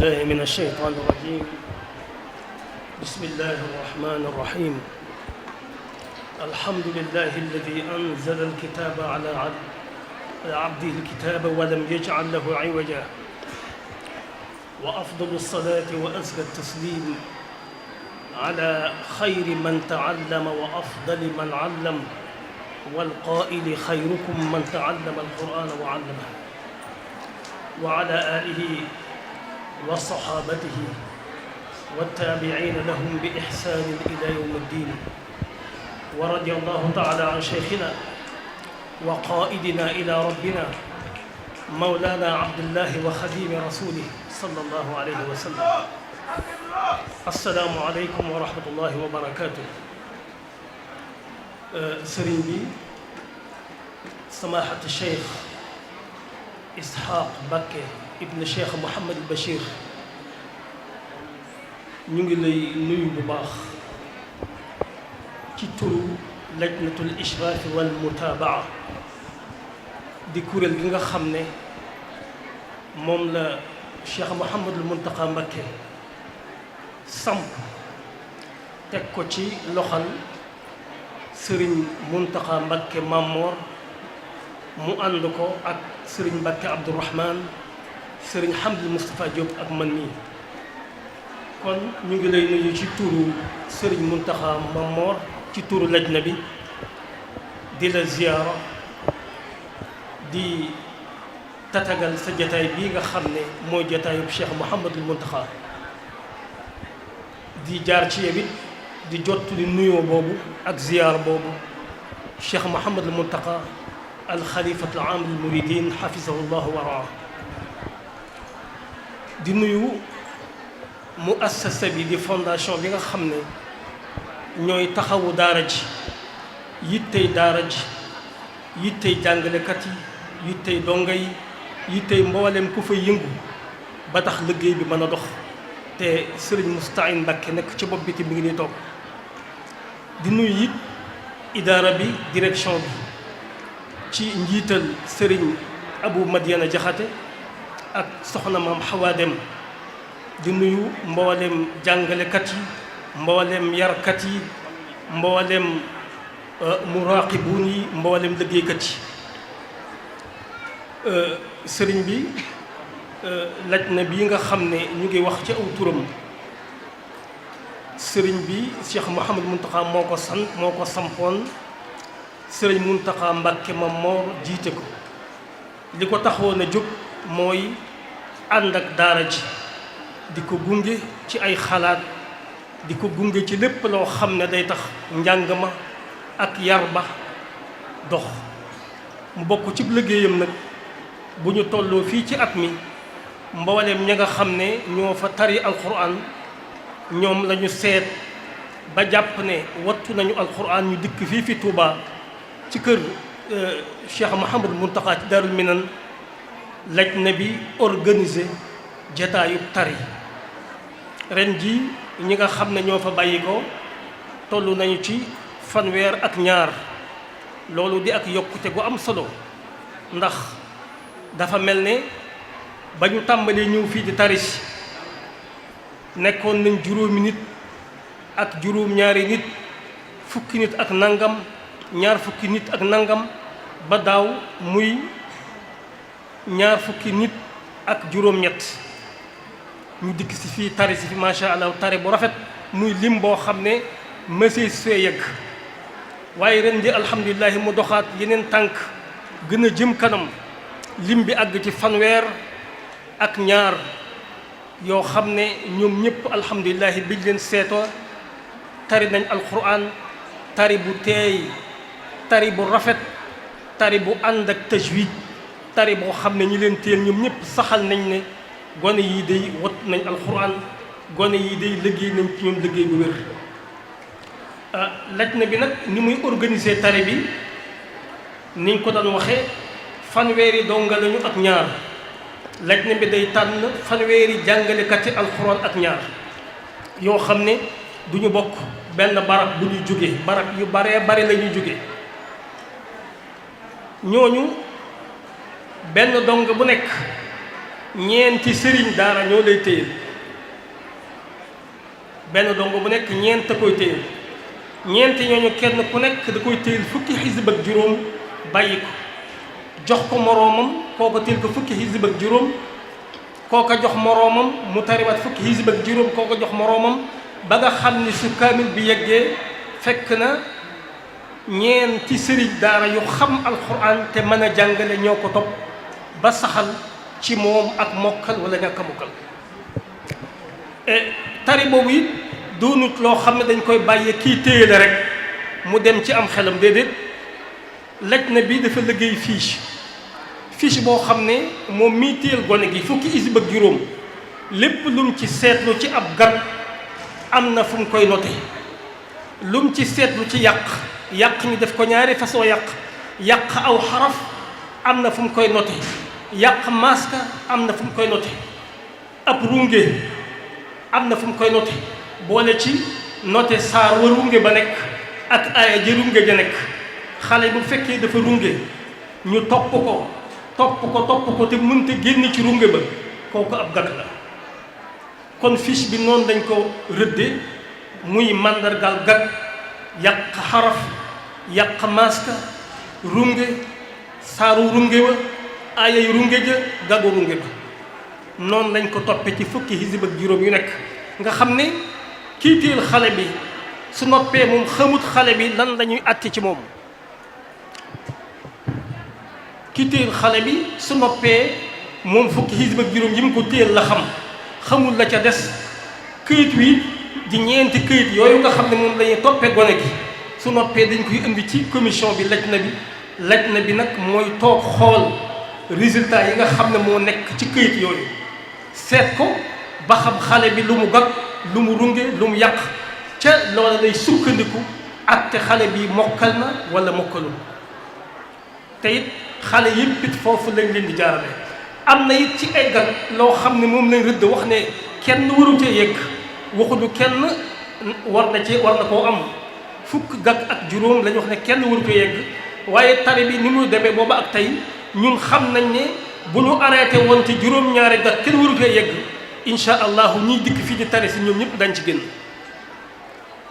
بالله من الشيطان الرجيم. بسم الله الرحمن الرحيم. الحمد لله الذي أنزل الكتاب على عبده الكتاب ولم يجعل له عوجا، وأفضل الصلاة وأزكى التسليم على خير من تعلم وأفضل من علم، والقائل خيركم من تعلم القرآن وعلمه، وعلى آله وصحابته والتابعين لهم بإحسان إلى يوم الدين. ورضي الله تعالى عن شيخنا وقائدنا إلى ربنا مولانا عبد الله وخديم رسوله صلى الله عليه وسلم. السلام عليكم ورحمة الله وبركاته. sëriñ bi samaahatu Cheikh Ishaq Mbacké ibn Cheikh Mouhamad al Bachir, ñu ngi lay nuyu bu baax ci turu lajnatul ishraaf wal mutaabaa di kuréel gi nga xam ne moom la Cheikh Mouhamadul Muntaqa Mbacké samp teg ko ci loxal sëriñ Muntaqa Mbacké Mamor mu ànd ko ak sëriñ Mbacké Abdourahman, sëriñ Hamdul Moustapha Diop ak man mii. kon ñu ngi lay nuyu ci turu sëriñ Muntaqa Mamor ci turu lajna bi, di la ziyaara, di tatagal sa jataay bii nga xam ne mooy jataayub Cheikh Mouhamadul Muntaqa, di jaar ci yow it di jottali nuyoo boobu ak ziyaar boobu Cheikh Mouhamadul Muntaqa al xalifatul aam lil muridin xafisahu llahu wa raa. di nuyu muassasa bi di fondation bi nga xam ne ñooy taxawu daara ji, yittey daara ji, yittey jàngalekat yi, yittey donga yi, yittey mboolem ku fa yëngu ba tax liggéey bi mën a dox, te sëriñ Mousta'in Mbacké nekk ci bopp bi te mi ngi nii toog. di nuyu it idaara bi, direction bi ci njiital sëriñ Abou Madiana Jaxate ak soxna maam Xawa Dem. di nuyu mboolem jàngalekat yi, mboolem yarkat yi, mboolem muraaqibuun yi, mboolem liggéeykat yi. sëriñ bi laj na bii nga xam ne ñu ngi wax ci aw turam, sëriñ bi Cheikh Mouhamadou Mountakha moo ko sampoon, sëriñ Mountakha Mbacké Mamor jiite ko. li ko taxoon a jóg mooy ànd ak daara ji, di ko gunge ci ay xalaat, di ko gunge ci lépp loo xam ne day tax njàng ma ak yar ba dox. mu bokk ci liggéeyam nag bu ñu tolloo fii ci at mi, mbooleem ña nga xam ne ñoo fa tari alquran ñoom lañu seet ba jàpp ne wattu nañu alquran ñu dikk fii fi Touba ci kër Cheikh Mouhamadou Mountakha ci Darul Minan. lajna bi organisé jataayu tari. ren ji ñi nga xam ne ñoo fa bàyyi ko toll nañu ci 32. loolu di ak yokkute gu am solo, ndax dafa mel ne ba ñu tàmbalee ñëw fii di taris nekkoon nañ juróomi nit ak juróom-ñaari nit, fukki nit ak nangam, ñaar fukki nit ak nangam, ba daaw muy ñaar fukki nit ak juróom-ñett ñu dikk si fii tari si fi macha allah tari bu rafet, muy lim boo xam ne mësee fee yegg. waaye ren di alhamdulilah mu doxaat yeneen tànk gën a jëm kanam, lim bi àgg ci 32 yoo xam ne ñoom ñëpp alhamdulilah biñ leen seetoo tari nañ alquran, tari bu teey, tari bu rafet, tari bu ànd ak tajwid, tari boo xam ne ñi leen teel ñoom ñëpp saxal nañ ne gone yi day wat nañ alquran, gone yi day liggéey nañ ci ñoom liggéey bu wér. lajna bi nag ni muy organiser tari bi niñ ko daan waxee 32 donga lañu ak ñaar. lajna bi day tànn 32 jàngalekati alquran ak ñaar yoo xam ne du ñu bokk benn barab bu ñuy jóge, barab yu baree bari la ñuy jóge. ñooñu benn dong bu nekk ñeenti sëriñ daara ñoo lay téyel benn dongo bu nekk ñeent a koy téyel ñeenti ñooñu kenn ku nekk da koy téyel fukki xisib ak juróom bàyyi ko jox ko moroomam kooko téyel ko fukki xisib ak juróom kooka jox moroomam mu tariwaat fukki xisib ak juróom kooka jox moroomam ba nga xam ni su kaamil bi yeggee fekk na ñeenti sëriñ daara yu xam alxuraan te mën a jàngale ñoo ko topp ba saxal ci moom ak mokkal wala ñàkk a mokkal tari boobu it doonut loo xam ne dañ koy bàyyee kii téye la rek mu dem ci am xelam déedéet laj na bi dafa liggéey fiche boo xam ne moom mii téyel gone gi fukki isib ak juróom lépp lum ci seetlu ci ab gat am na fu mu koy noté lum ci seetlu ci yàq ñu def ko ñaari façon yàq aw xaraf am na fu mu koy noté yàq maska am na fu mu koy noté ab runge am na fu mu koy noté boole ci noté saar wa runge ba nekk ak aaya ji runge ja nekk xale bu fekkee dafa runge ñu topp ko te mënta génn ci runge ba kooku ab gàtt la kon fiche bi noonu dañ ko rëdde muy màndargaal gàtt yàq xaraf yàq maska runge saaru runge wa aayay runge ja gàggu runge ba noonu lañ ko toppe ci fukki xisib ak juróom yu nekk nga xam ne kii téel xale bi su noppee moom xamut xale bi lan la ñuy àtte ci moom kii téel xale bi su noppee moom fukki xisib ak juróom yi mu ko téel la xamul la ca des këyit wi di ñeenti këyit yooyu nga xam ne moom lañuy toppee gone gi su noppee dañ koy indi ci commission bi laj na bi nag mooy toog xool résultat yi nga xam ne moo nekk ci këyit yooyu seet ko ba xam xale bi lu mu gag lu mu runge lu mu yàq ca loola lay sukkandiku ak te xale bi mokkal na wala mokkalul te it xale yëpp it foofu lañ leen di jaarale am na it ci ay gag loo xam ne moom lañ rëdd wax ne kenn waru cee yegg waxuñu kenn war na koo am fukk gag ak juróom lañ wax ne kenn waru cee yegg waaye tari bi ni muy demee booba ak tey ñun xam nañ ne bu ñu arrêté woon ci juróom-ñaari gag kenn waru cee yegg incha allahu ñiy dikk fii di tari si ñoom ñëpp dañ ci génn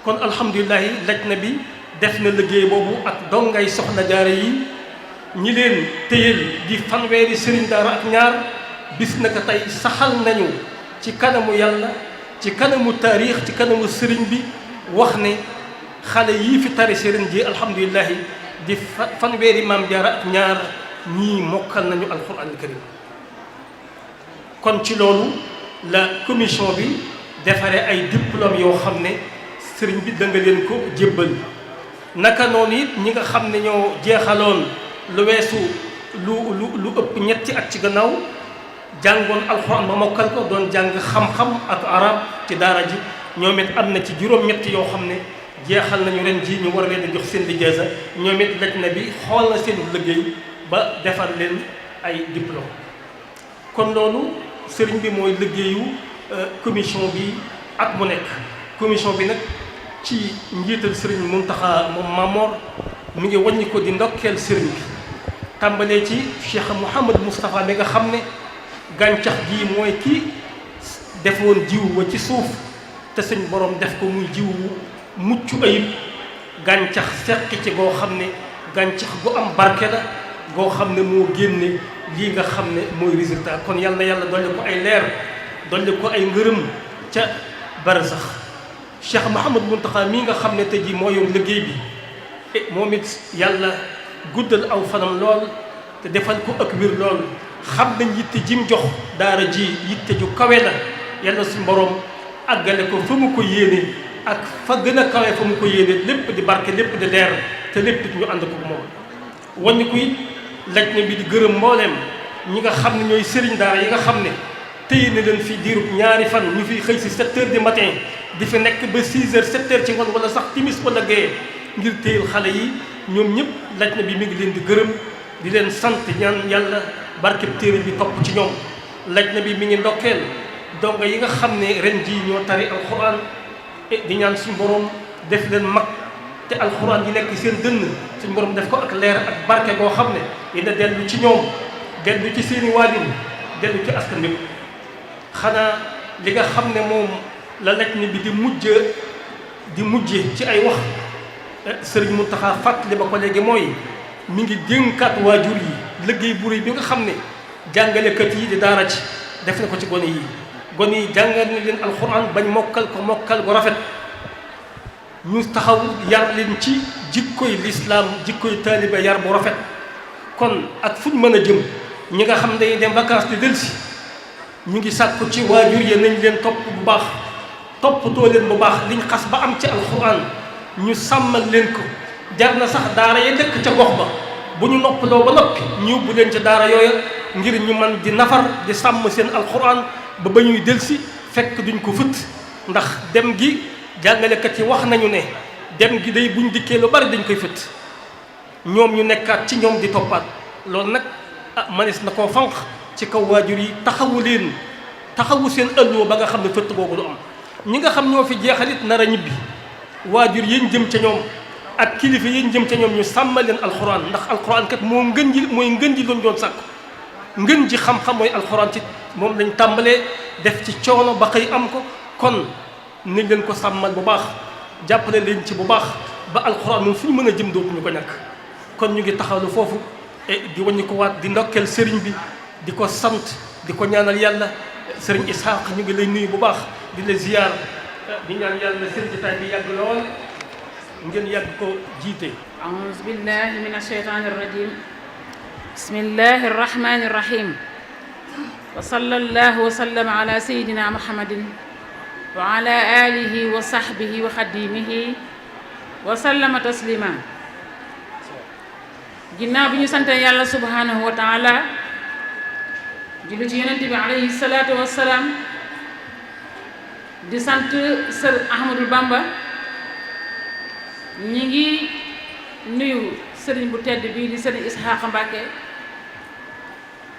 kon alhamdulilahi laj na bi def na liggéey boobu ak dongay soxna jaare yi ñi leen téyel di fanweeri sëriñ daara ak ñaar bis naka tey saxal nañu ci kanamu yàlla ci kanamu taarix ci kanamu sëriñ bi wax ne xale yii fi tari sëriñ ji alhamdulilahi di fanweeri maam jaara ak ñaar ñii mokkal nañu alquran al karim kon ci loolu la commission bi defaree ay diplôme yoo xam ne sëriñ bi da nga leen ko jébbal naka noonu it ñi nga xam ne ñoo jeexaloon lu weesu lu ëpp ñetti at ci gannaaw jàngoon alxuraan ba mokkal ko doon jàng xam-xam ak arab ci daara ji ñoom it am na ci juróom-ñett yoo xam ne jeexal nañu ren ji ñu war leen a jox seen lijaasa ñoom it laj na bi xool na seen liggéey ba defar leen ay diplôme kon loolu sëriñ bi mooy liggéeyu commission bi at mu nekk commission bi nag ci njiital sëriñ Muntaxa moom Mamor mi ngi wàññi ko di ndokkeel sëriñ bi tàmbalee ci Cheikh Mouhamad Moustapha mi nga xam ne gàncax gi mooy kii defoon jiw wa ci suuf te suñ borom def ko muy jiw mucc ayib gàncax seqi ci goo xam ne gàncax gu am barke la goo xam ne moo génne lii nga xam ne mooy résultat kon yal na yàlla dolli ko ay leer dolli ko ay ngërëm ca barsax Cheikh Mouhamad Mountakha mii nga xam ne tey jii moo yor liggéey bi moom it yàlla guddal aw fanam lool te defal ko ak wér lool xam nañ yitte jim jox daara ji yitte ju kawe la yàlla suñu borom àggale ko fa mu ko yéene ak fa gën a kawe fa mu ko yéene lépp di barke lépp di leer te lépp ñu ànd ko moom wàññi ko it laj na bi di gërëm mbooleem ñi nga xam ne ñooy sëriñ daara yi nga xam ne téye na leen fi diirub ñaari fan ñu fi xëy si 7 heures du matin di fi nekk ba 6 heures 7 heures ci ngoon wala sax timis wala gée ngir téyel xale yi ñoom ñëpp laj na bi mi ngi leen di gërëm di leen sant ñaan yàlla barkeb téere bi topp ci ñoom laj na bi mi ngi ndokkeel donga yi nga xam ne ren jii ñoo tari alxuraan di ñaan suñu borom def leen mag te alxuraan yi nekk seen dënn suñu borom def ko ak leer ak barke goo xam ne dina dellu ci ñoom dellu ci seeni waajur dellu ci askan wi xanaa li nga xam ne moom la laj ni bi di mujje ci ay wax sëriñ Mountakha fàttali ba ko léegi mooy mi ngi dénkaat waajur yi liggéey bu rëy bi nga xam ne jàngalekat yi di daara ci def na ko ci gone yi jàngal na leen alxuraan bañ mokkal gu rafet ñu taxaw yar leen ci jikkoy lislaam jikkoy taalibe yar bu rafet kon ak fu ñu mën a jëm ñi nga xam ne dañuy dem vacances di delsi ñu ngi sàkku ci waajur yi nañ leen topp bu baax toppatoo leen bu baax liñ xas ba am ci alxuraan ñu sàmmal leen ko jar na sax daara ya dëkk ca gox ba bu ñu noppaloo ba noppi ñu yóbbu leen ca daara yooya ngir ñu man di nafar di sàmm seen alxuraan ba ñuy delsi fekk duñ ko fëtt ndax dem gi jàngalekat yi wax nañu ne dem gi day buñ dikkee lu bari dañ koy fëtt ñoom ñu nekkaat ci ñoom di toppaat loolu nag manis na koo fanq ci kaw waajur yi taxawu seen ëlloo ba nga xam ne fëtt boobu du am ñi nga xam ñoo fi jeexalit nar a ñibbi waajur yéen jëm ca ñoom ak kilifa yéen jëm ca ñoom ñu sàmmal leen alxuraan ndax alxuraan kat mooy ngën ji luñ doon sàkku ngën ji xam-xam mooy alxuraan ci moom lañ tàmbalee def ci coono ba xëy am ko kon nañ leen ko sàmmal bu baax jàppale leen ci bu baax ba alxuraan moom fu ñu mën a jëm dootuñu ko ñàkk kon ñu ngi taxawlu foofu di wàññi ko waat di ndokkeel sëriñ bi di ko sant di ko ñaanal yàlla sëriñ Ishaq ñu ngi lay nuyu bu baax di la ziyaar di ñaan yàlla seen jotaay bi yàgg lool ngeen yàgg ko jiite. a'uuzu billahi mina shaytaani rajiim bismillahi rahmaani rahiim wa sallallahu wa sallam ala sayyidina muhammadin wa ala alihi wa sahbihi wa xadimihi wa sallama taslima ginnaaw bi ñu sante yàlla subhanahu wa taala julli ci yonent bi alayhi salaatu wa salaam di sant sër Ahmadou Bamba ñi ngi nuyu sëriñ bu tedd bii di sëriñ Isxaaqa Mbàkke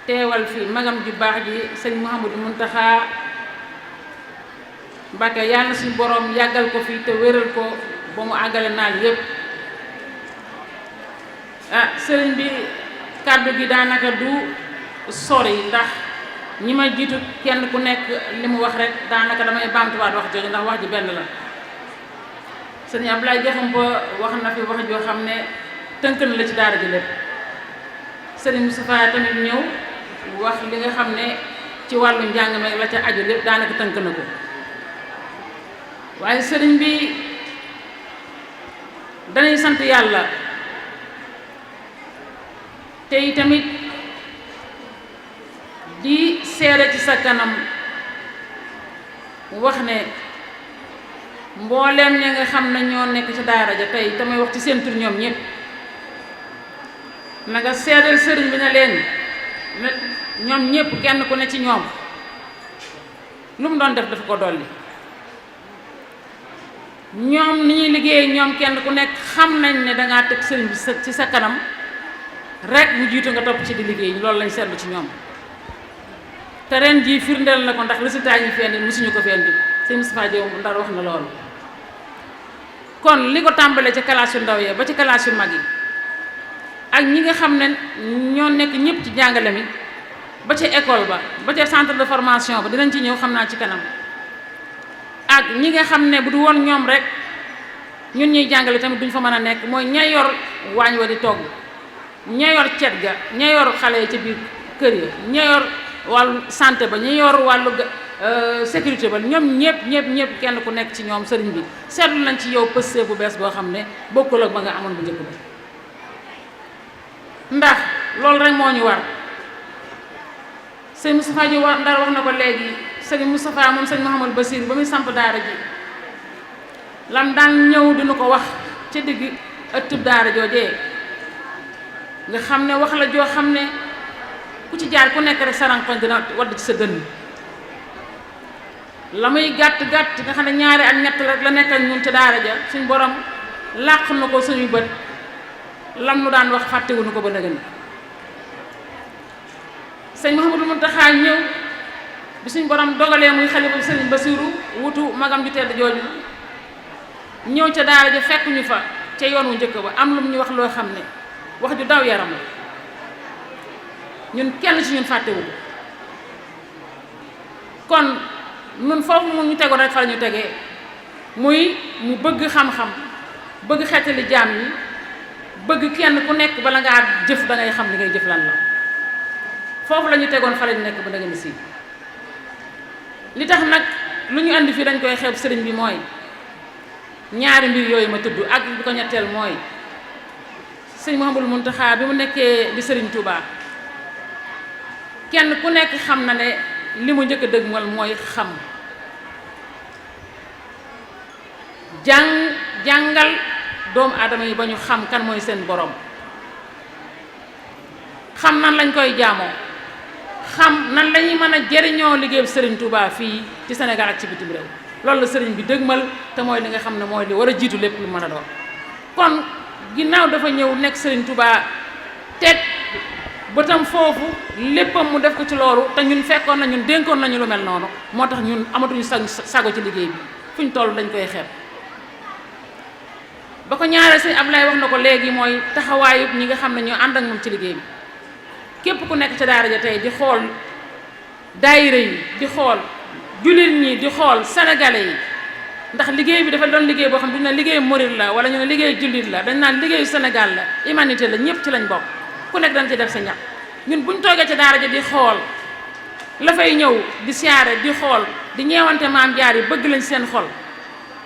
teewal fi magam ju baax ji sëriñ Mouhamadou Mountakha Mbàkke yàlla na suñu boroom yàggal ko fi te wéral ko ba mu àggale naal yépp sëriñ bi kàddu gi daanaka du sori ndax ñi ma jiitu kenn ku nekk li mu wax rek daanaka damay baamtuwaat wax jooju ndax wax ji benn la sëriñ Abdoulaye Diakhoumpa wax na fi wax joo xam ne tënk na la ci daara ji lépp sëriñ Moustapha tamit ñëw wax li nga xam ne ci wàllu njàng mi la ca aju lépp daanaka tënk na ko waaye sëriñ bi dañuy sant yàlla te tamit di seere ci sa kanam wax ne mbooleem ñi nga xam ne ñoo nekk ci daara ja tey damay wax ci seen tur ñoom ñëpp na nga seedal sëriñ bi ne leen ñoom ñëpp kenn ku ne ci ñoom lu mu doon def dafa ko dolli ñoom ni ñuy liggéey ñoom kenn ku nekk xam nañ ne dangaa teg sëriñ bi ci sa kanam rek mu jiitu nga topp ci di liggéey loolu lañ seetlu ci ñoom te ren jii firndeel na ko ndax résultat yi feeñ mosuñu ko feeñ sëñ Moustapha Diop Ndar wax na loolu kon li ko tàmbalee ci classe yu ndaw yi ba ci classe yu mag yi ak ñi nga xam ne ñoo nekk ñëpp ci jàngale mi ba ci école ba ca centre de formation ba dinañ ci ñëw xam naa ci kanam ak ñi nga xam ne bu du woon ñoom rek ñun ñuy jàngale tamit duñ fa mën a nekk mooy ña yor waañ wa di togg ña yor cet ga ña yor xale yi ci biir kër ya ña yor wàllu santé ba ña yor wàllu sécurité ba ñoom ñëpp kenn ku nekk ci ñoom sëriñ bi seetlu nañ ci yow pëste bu bees boo xam ne bokkul ak ba nga amoon bu njëkk ba ndax loolu rek moo ñu war sëñ Moustapha ji Ndar wax na ko léegi sëñ Moustapha moom sëñ Mouhamadou Bassir ba muy samp daara ji lam daan ñëw dina ko wax ca digg ëttub daara joojee nga xam ne wax la joo xam ne ku ci jaar ku nekk rek sarankoñ dina wadd ci sa dënn la muy gàtt nga xam ne ñaari ak ñett rek la nekkal ñun ca daara ja suñ borom làq na ko suñuy bët lam nu daan wax fàttewuñu ko ba nëgëni sëñ Mouhamadou Mountakha ñëw bi suñ borom dogalee muy xalifa sëriñ Bassirou wutu magam ju tedd jooju ñëw ca daara ja fekk ñu fa ca yoon wu njëkk ba am lu mu ñu wax loo xam ne wax ju daw yaram la ñun kenn ci ñun fàttewu ko kon nun foofu mu ñu tegoon rek fa la ñu tegee muy mu bëgg xam-xam bëgg xeetali jaam yi bëgg kenn ku nekk bala ngaa jëf da ngay xam li ngay jëf lan la foofu la ñu tegoon fa la ñu nekk ba nga ni si li tax nag lu ñu andi fii dañ koy xeeb sëriñ bi mooy ñaari mbir yooyu ma tudd ak bi ko ñetteel mooy sëñ Mouhamadou Mountakha bi mu nekkee di sëriñ Touba kenn ku nekk xam na ne li mu njëkk a dëgmal mooy xam jàngal doomu aadama yi ba ñu xam kan mooy seen borom xam nan lañ koy jaamoo xam nan lañuy mën a jëriñoo liggéeyu sëriñ Touba fii ci Sénégal ak ci bitim réew loolu la sëriñ bi dëgmal te mooy li nga xam ne mooy li war a jiitu lépp lu mën a doon kon ginnaaw dafa ñëw nekk sëriñ Touba teg bëtam foofu léppam mu def ko ci loolu te ñun fekkoon na ñun dénkoon nañu lu mel noonu moo tax ñun amatuñu sago ci liggéey bi fu ñu toll dañ koy xeeb ba ko ñaareel sëñ Ablaye wax na ko léegi mooy taxawaayu ñi nga xam ne ñoo ànd ak moom ci liggéey bi képp ku nekk ca daara ja tey di xool daayira yi di xool jullit ñi di xool sénégalais yi ndax liggéey bi dafa doon liggéey boo xam ne duñu ne liggéeyu murit la wala ñu ne liggéeyu jullit la dañ naan liggéeyu Sénégal la humanité la ñëpp ci lañ bokk ku nekk dañ ci def sa ñax ñun buñ toogee ca daara ja di xool la fay ñëw di siyaare di xool di ñeewante maam jaar yi bëgg lañ seen xol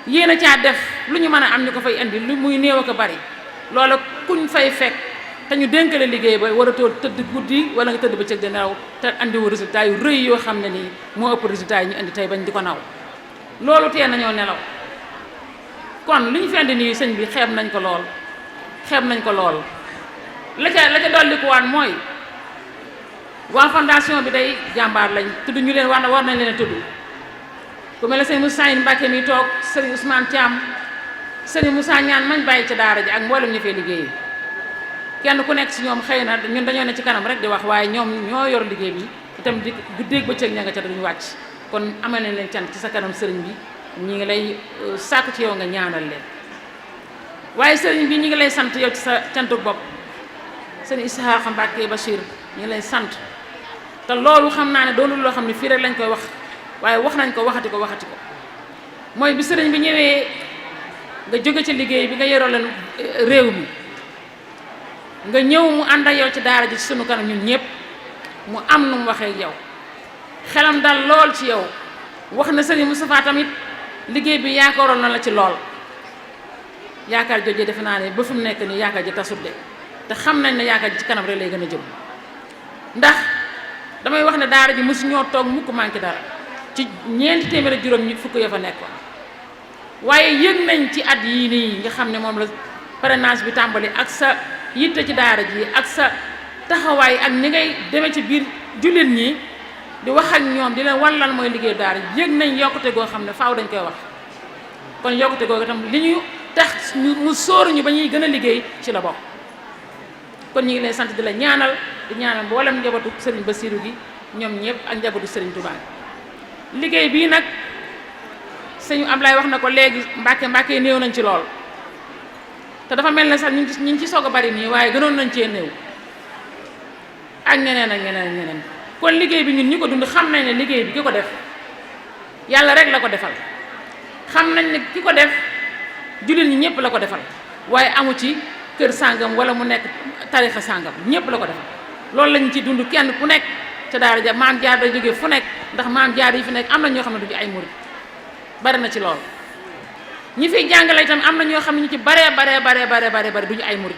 yéen a caa def lu ñu mën a am ñu ko fay indi lu muy néew ak a bari loola kuñ fay fekk te ñu dénkale liggéey ba war a toog tëdd guddi wala nga tëdd ba cëg di nelaw te andiwu résultat yu rëy yoo xam ne nii moo ëpp résultat yi ñu indi tey bañ di ko naw loolu tee nañoo nelaw kon li ñu fi indi nii sëñ bi xeeb nañ ko lool la ca dollikuwaat mooy waa fondation bi day jàmbaar lañ tudd ñu leen war nañ leen a tudd ku mel ne sëñ Moussa Mbacke mi toog sëriñ Ousmane Thiam sëriñ Moussa ñaan mañ bàyyi ca daara ji ak mboolem ñu fay liggéey kenn ku nekk si ñoom xëy na ñun dañoo ne ci kanam rek di wax waaye ñoom ñoo yor liggéey bi itam di guddeeg bëccëg ña nga ca duñu wàcc kon amal nañ leen cant ci sa kanam sëriñ bi ñi ngi lay sàkku ci yow nga ñaanal leen waaye sëriñ bi ñi ngi lay sant yow ci sa cantu bopp sëriñ Isaaxa Mbacke Bachir ñi ngi lay sant te loolu xam naa ne doonul loo xam ne fii rek lañ koy wax waaye wax nañ ko waxati ko mooy bi sëriñ bi ñëwee nga jóge ci liggéey bi nga yoroo leen réew mi nga ñëw mu ànd ak yow ci daara ji ci sunu kanam ñun ñëpp mu am nu mu waxee yow xelam dal lool ci yow wax na sëriñ Moustapha tamit liggéey bi yaakaaroon na la ci lool yaakaar jooju defe naa ne ba fi mu nekk nii yaakaar ji tasut de te xam nañ ne yaakaar ji ci kanam rek lay gën a jëm ndax damay wax ne daara ji mosu ñoo toog mukk manqué dara ci ñeenti téeméer ak juróom ñi fukk ya fa nekkoon waaye yëg nañ ci at yii nii nga xam ne moom la parrainage bi tàmbali ak sa yitte ci daara ji ak sa taxawaay ak ni ngay demee ci biir jullit ñi di wax ak ñoom di leen wan lan mooy liggéey daara ji yëg nañ yokkute goo xam ne faaw dañ koy wax kon yokkute googu itam li ñu tax mu sóoru ñu ba ñuy gën a liggéey ci la bokk kon ñu ngi leen sant di la ñaanal di ñaanal mboolem njabootu sëriñ Bassirou gi ñoom ñëpp ak njabootu sëriñ Touba liggéey bii nag sëñ Ablaye wax na ko léegi Mbàkke néew nañ ci lool te dafa mel ne sax ñu ngi ci soog a bari nii waaye gënoon nañ cee néew ak ñeneen kon liggéey bi ñun ñi ko dund xam nañ ne liggéey bi ki ko def yàlla rek la ko defal xam nañ ne ki ko def jullit ñi ñëpp la ko defal waaye amu ci kër sàngam wala mu nekk tarixa sàngam ñëpp la ko defal loolu lañ ci dund kenn ku nekk ca daara ja maam jaar da jógee fu nekk ndax maam jaar yi fi nekk am na ñoo xam ne du ci ay murit bari na ci lool ñi fiy jàngale itam am na ñoo xam ne ñu ci baree du ñu ay murit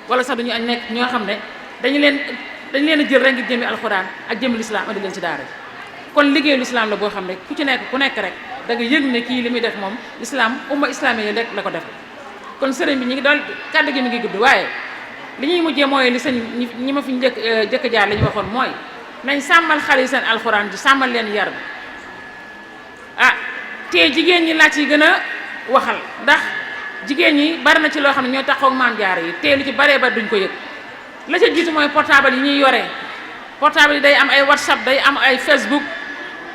wala sax duñu nekk ñoo xam ne dañu leen a jël rek ngir jëmi alxuraan ak jëmi lislaam andi leen ci daara ji kon liggéeyu lislaam la boo xam ne ku nekk rek da nga yëg ne kii li muy def moom lislaam umma islaami yi rek la ko def kon sëriñ bi ñu ngi doon kàddu gi mi ngi gudd waaye li ñuy mujjee mooy li sëñ ñi ma fi jëkk jaar li ñu waxoon mooy nañ sàmmal xale yi seen alxuraan ji sàmmal leen yar bi te jigéen ñi laaj yi gën a waxal ndax jigéen ñi bari na ci loo xam ne ñoo taxaw ak maam jaar yi te lu ci baree bari duñ ko yëg la ca jiitu mooy portable yi ñuy yoree portable yi day am ay WhatsApp day am ay Facebook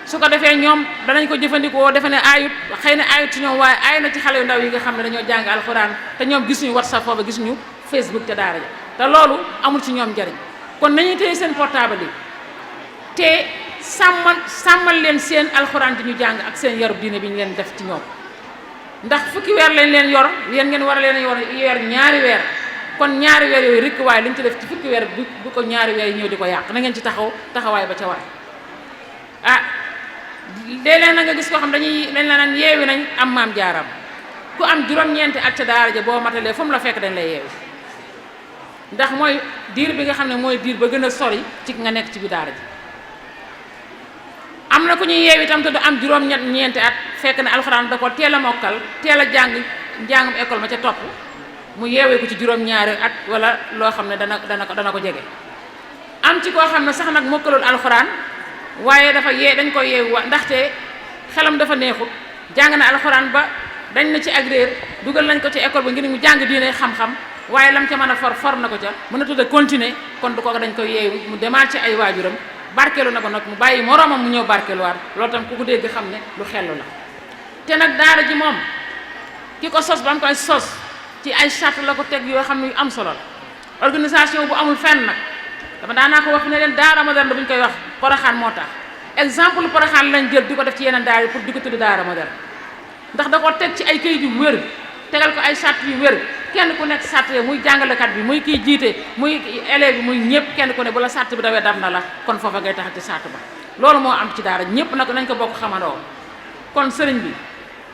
su ko defee ñoom danañ ko jëfandikoo defe ne aayut xëy na aayut ci ñoom waaye aay na ci xale yu ndaw yi nga xam ne dañoo jàng alxuraan te ñoom gisuñu WhatsApp foofu gisuñu Facebook te daara ja te loolu amul ci ñoom njariñ kon nañuy téye seen portable yi te sàmmal leen seen alxuraan di ñu jàng ak seen yarub diine bi ñu leen def ci ñoom ndax fukki weer lañ leen yor yéen ngeen war a leen yor ñaari weer kon ñaari weer yooyu rek waaye liñ ci def ci fukki weer bu ko ñaari weer yi ñëw di ko yàq na ngeen ci taxawaay ba ca war léeg-léeg na nga gis koo xam dañ la naan yeewi nañ am maam jaaram ku am juróom-ñeenti at ca daara ja boo matalee fu mu la fekk dañ lay yeewi ndax mooy diir bi nga xam ne mooy diir ba gën a sori ci nga nekk ci bi daara ji am na ku ñuy yeewi itam te du am juróom-ñeenti at fekk ne alxuraan da ko teel a mokkal teel a njàngum école ma ca topp mu yeewee ko ci juróom-ñaari at wala loo xam ne dana ko jege am ci koo xam ne sax nag mokkalul alxuraan waaye dañ ko yeewu ndaxte xelam dafa neexut jàng na alxuraan ba dañ na ci ak réer dugal nañ ko ci école ba ngir mu jàng diine xam-xam waaye lam ca mën a for na ko ca mën a tudde continuer kon du ko dañ koy yeewu mu demaat ci ay waajuram barkeelu na ko nag mu bàyyi moroomam mu ñëw barkeeluwaat loolu tam ku ko dégg xam ne lu xellu la te nag daara ji moom ki ko sos ba mu koy sos ci ay charte la ko teg yoo xam ne yu am solo la organisation bu amul fenn nag dama daanaa ko wax ne leen daara moderne bu ñu koy wax Porokhane moo tax exemple Porokhane lañ jël di ko def ci yeneen daara yi pour di ko tudd daara moderne ndax da ko teg ci ay kayit yu wér tegal ko ay charte yu wér kenn ku nekk charte muy jàngalekat bi muy kiy jiite muy élève bi muy ñëpp kenn ku ne bu la charte bi dawee dab na la kon foofa ngay tax ci charte ba loolu moo am ci daara ñëpp nag nañ ko bokk xamandoo kon sëriñ bi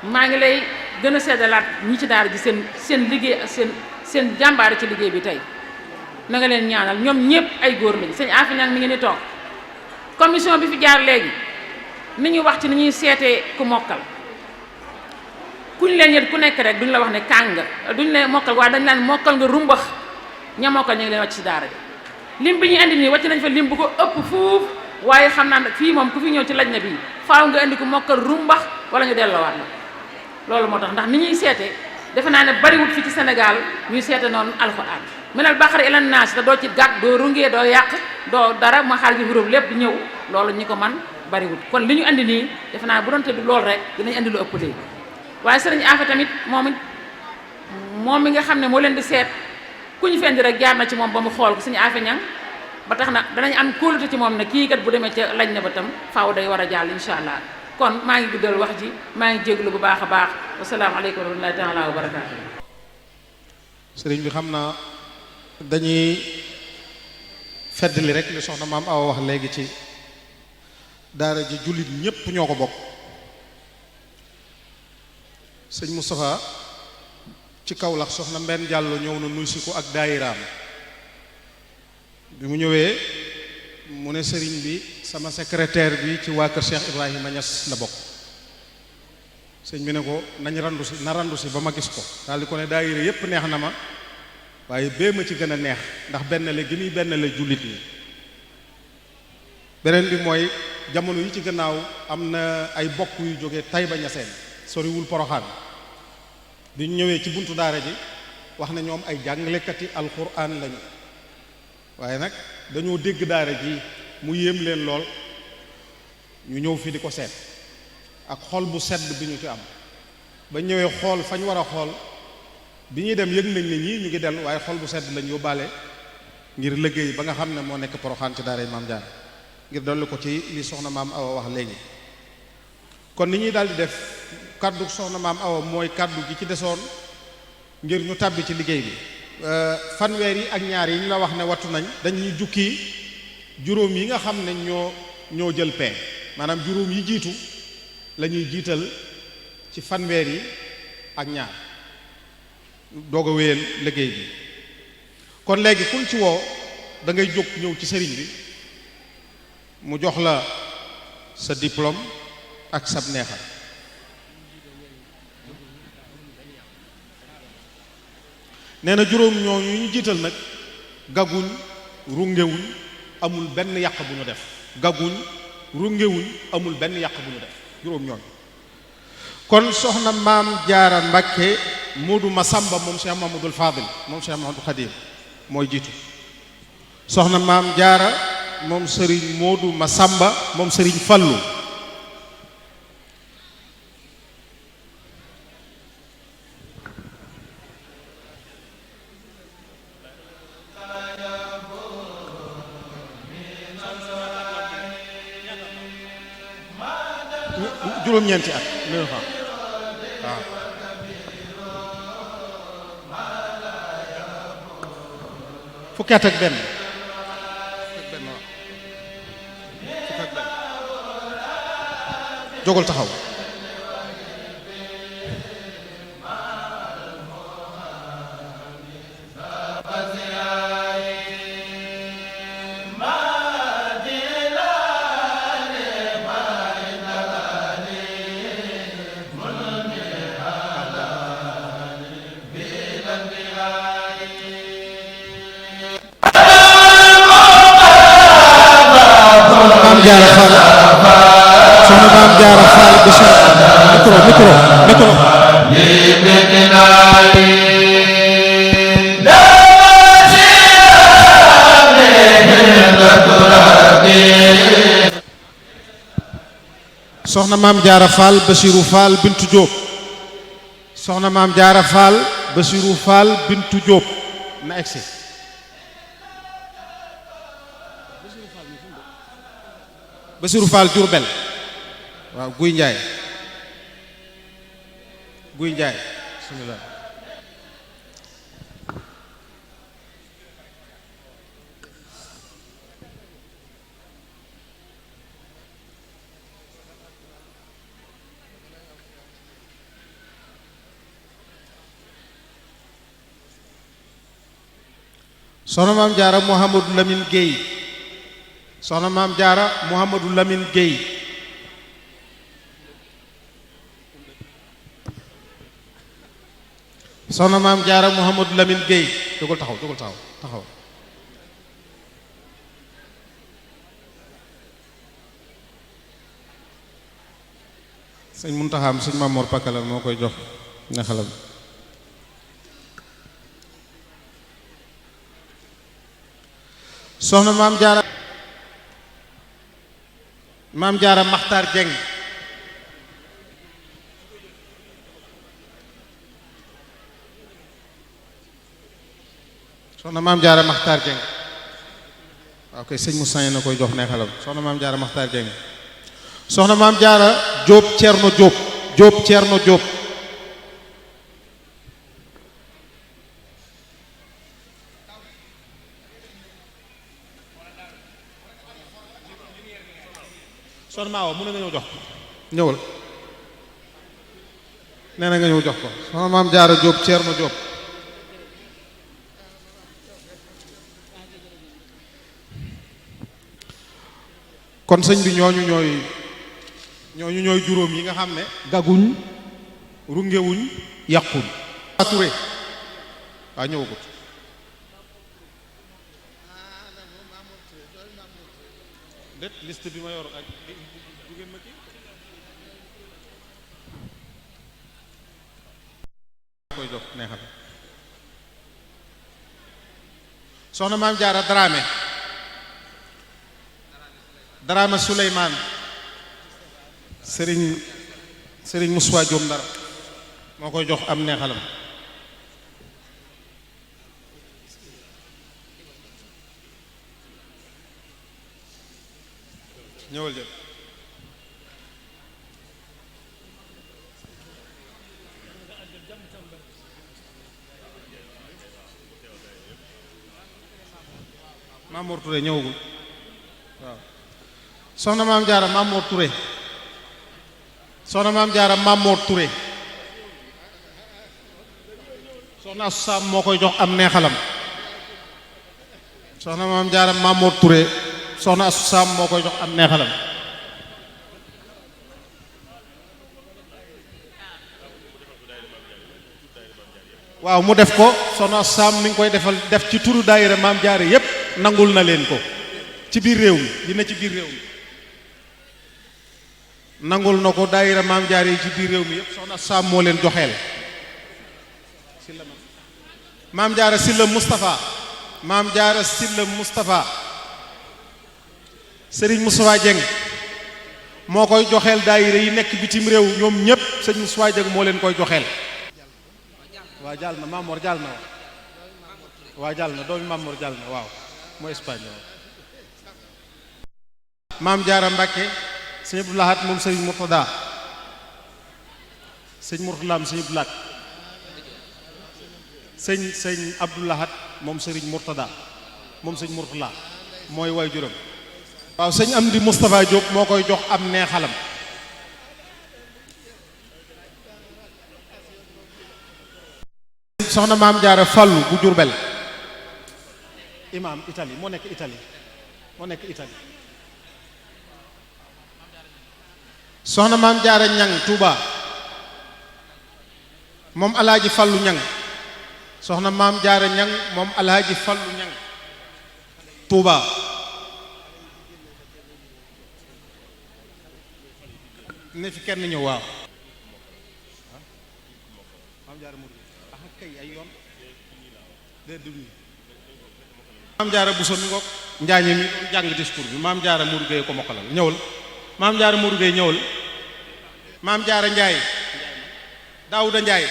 maa ngi lay gën a seddalaat ñi ci daara ji seen liggéey ak seen jàmbaare ci liggéey bi tey na nga leen ñaanal ñoom ñëpp ay góor lañ sëñ Afi Ñang mi ngi ni toog commission bi fi jaar léegi ni ñu wax ci ni ñuy seetee ku mokkal kuñ leen yët ku nekk rek duñ la wax ne kàng duñ ne mokkal waaye dañ naan mokkal nga rumbax ña mokkal ñu ngi leen wàcc ci daara ji lim bi ñu indi nii wàcc nañ fa lim bu ko ëpp fuuf waaye xam naa nag fii moom ku fi ñëw ci laj na bii faaw nga indi ku mokkal rumbax wala ñu delloowaat la loolu moo tax ndax ni ñuy seete defe naa ne bariwut fi ci Sénégal ñuy seete noonu alxuraan minal baqara ila naas te doo ci gàtt doo rungee doo yàq doo dara ma xaar gi juróom lépp ñëw loolu ñi ko man bariwut kon li ñu andi nii defe naa bu doon tëdd loolu rek dinañ andi lu ëpp léegi waaye sëriñ Afe tamit moom mi nga xam ne moo leen di seet ku ñu fendi rek jaar na ci moom ba mu xool ko sëriñ Afe Ñang ba tax na danañ am kóolute ci moom ne kii kat bu demee ca lañ na ba tam faaw day war a jàll insha allah kon maa ngi guddal wax ji maa ngi jéglu bu baax a baax wasalaamaaleykum wa rahmatullahi taala wa barakaatu. sëriñ bi xam naa dañuy feddali rek li soxna maam Awa wax léegi ci daara ji jullit ñépp ñoo ko bokk. sëñ Moustapha ci Kaolack soxna Mbenn Diallo ñëw na nuy si ko ak daayiraam bi mu ñëwee mu ne sëriñ bi sama secrétaire bi ci waa kër Cheikh Ibrahima Niass la bokk sëñ bi ne ko nañ randu si ba ma gis ko daal di ko ne daayira yépp neex na ma waaye bee ma ci gën a neex ndax benn la gi muy benn la jullit ñi beneen bi mooy jamono yi ci gannaaw am na ay bokk yu jóge Taïba Niassène soriwul Poroxaan bi ñu ñëwee ci buntu daara ji wax na ñoom ay jàngalekati alxuraan lañu waaye nag dañoo dégg daara ji mu yéem leen lool ñu ñëw fi di ko seet ak xol bu sedd bi ñu ci am ba ñëwee xool fañ war a xool bi ñuy dem yëg nañ ne ñii ñu ngi dellu waaye xol bu sedd lañ yóbbaale ngir liggéey ba nga xam ne moo nekk Poroxaan ci daara yi maam Jaara ngir dolli ko ci li soxna maam Awa wax léegi kon ni ñuy daal di def kaddu soxna maam Awa mooy kaddu gi ci desoon ngir ñu tàbbi ci liggéey bi fanweer yi ak ñaar yi ñu la wax ne wattu nañ dañuy jukki juróom yi nga xam ne ñoo jël paie maanaam juróom yi jiitu la ñuy jiital ci fanweer yi ak ñaar doog a wéyal liggéey bi kon léegi kuñ ci woo da ngay jóg ñëw ci sëriñ bi mu jox la sa diplôme ak sab neexal nee na juróom ñooñu ñu jiital nag gaguñ rungewuñ amul benn yàq bu ñu def gaguñ rungewuñ amul benn yàq bu ñu def juróom ñooñu kon soxna maam Jaara Mbàkke Moodu Masamba moom Cheikh Mamadou Fadil moom Cheikh Mamadou Khadim mooy jiitu soxna maam Jaara moom Serigne Moodu Masamba moom Serigne Fallu juróom-ñeenti at 9 ans waaw fukki at ak benn waaw fukki ak benn jógal taxaw soxna maam jaara faal Bachir micro soxna maam jaara faal Bachiru faal bintu Jóob soxna maam jaara faal Bachiru faal bintu Jóob na egsi Bachiru faal Jurbel waaw guy njaay bismillah soxna maam jaara Mouhamadou Lamine Guèye soxna maam jaara Mouhamadou Lamine Guèye soxna maam jaara Mouhamadou Lamine Guèye jógal taxaw sëñ Muntaxaam sëñ Mamoor Pakala moo koy jox ne xalam soxna maam jaara Maxtaar Jeng soxna maam jaara Maxtaar Jeng waaw kay sëñ Moussa na koy jox neexalam soxna maam jaara Maxtaar Jeng soxna maam jaara Jóob Ceerno Jóob soxna Maawa mun na nga ñëw jox ko ñëwal nee na nga ñëw jox ko soxna maam jaara Jóob Ceerno Jóob kon sëñ bi ñooñu ñooy juróom yi nga xam ne gaguñ rungewuñ yàquñ Touré waa ñëwagut det liste bi ma yor ak du ngeen ma kii koy jox neexal soxna maam jaara Dramé Souleymane Sëriñ Moussa Diom Ndar moo koy jox am neexalam ñëwal jël Mamour Touré ñëwagul waaw soxna maam jaara Mamour Touré soxna maam jaara Mamour Touré soxna Asu Saam moo koy jox am neexalam soxna maam jaara Mamour Touré soxna Asu Saam moo koy jox am neexalam waaw mu def ko soxna Asu Saam mi ngi koy def ci turu daayira maam jaara yépp nangul na leen ko ci biir réew mi dina ci biir réew mi nangul na ko daayira maam jaara yi ci biir réew mi yépp soxna Asu Saam moo leen joxeel maam jaara Silla Moustapha Serigne Moustapha Dieng moo koy joxeel daayira yi nekk bitim réew ñoom ñépp sëñ Moustapha Dieng moo leen koy joxeel waa jàll na Mamor jàll na waa jàll na doomi Mamor jàll na waaw mooy Espagne waaw maam jaara Mbàkke sëñ Abdou Lahat moom Serigne Murtada sëñ Murtalaam sëñ Abdou Lahat sëñ Abdou Lahat moom sëriñ Murtada moom sëñ Murtala mooy waay juróom waaw sëñ Amdi Moustapha Diop moo koy jox am neexalam soxna maam jaara fàllu bu Jurbel imam Italie moo nekk Italie soxna maam jaara ñang Touba moom alaaji fàllu ñang soxna maam jaara ñang moom alaaji fàllu ñang Touba ne fi kenn ñëw waaw maam jaara kay ay yoon maam jaara Bousso mi ngoog njaañe mi jàng discours bi maam jaara Mourou Gueye ko mokkalal ñëwal maam jaara Mourou Gueye ñëwal maam jaara Njaay Daawuda Njaay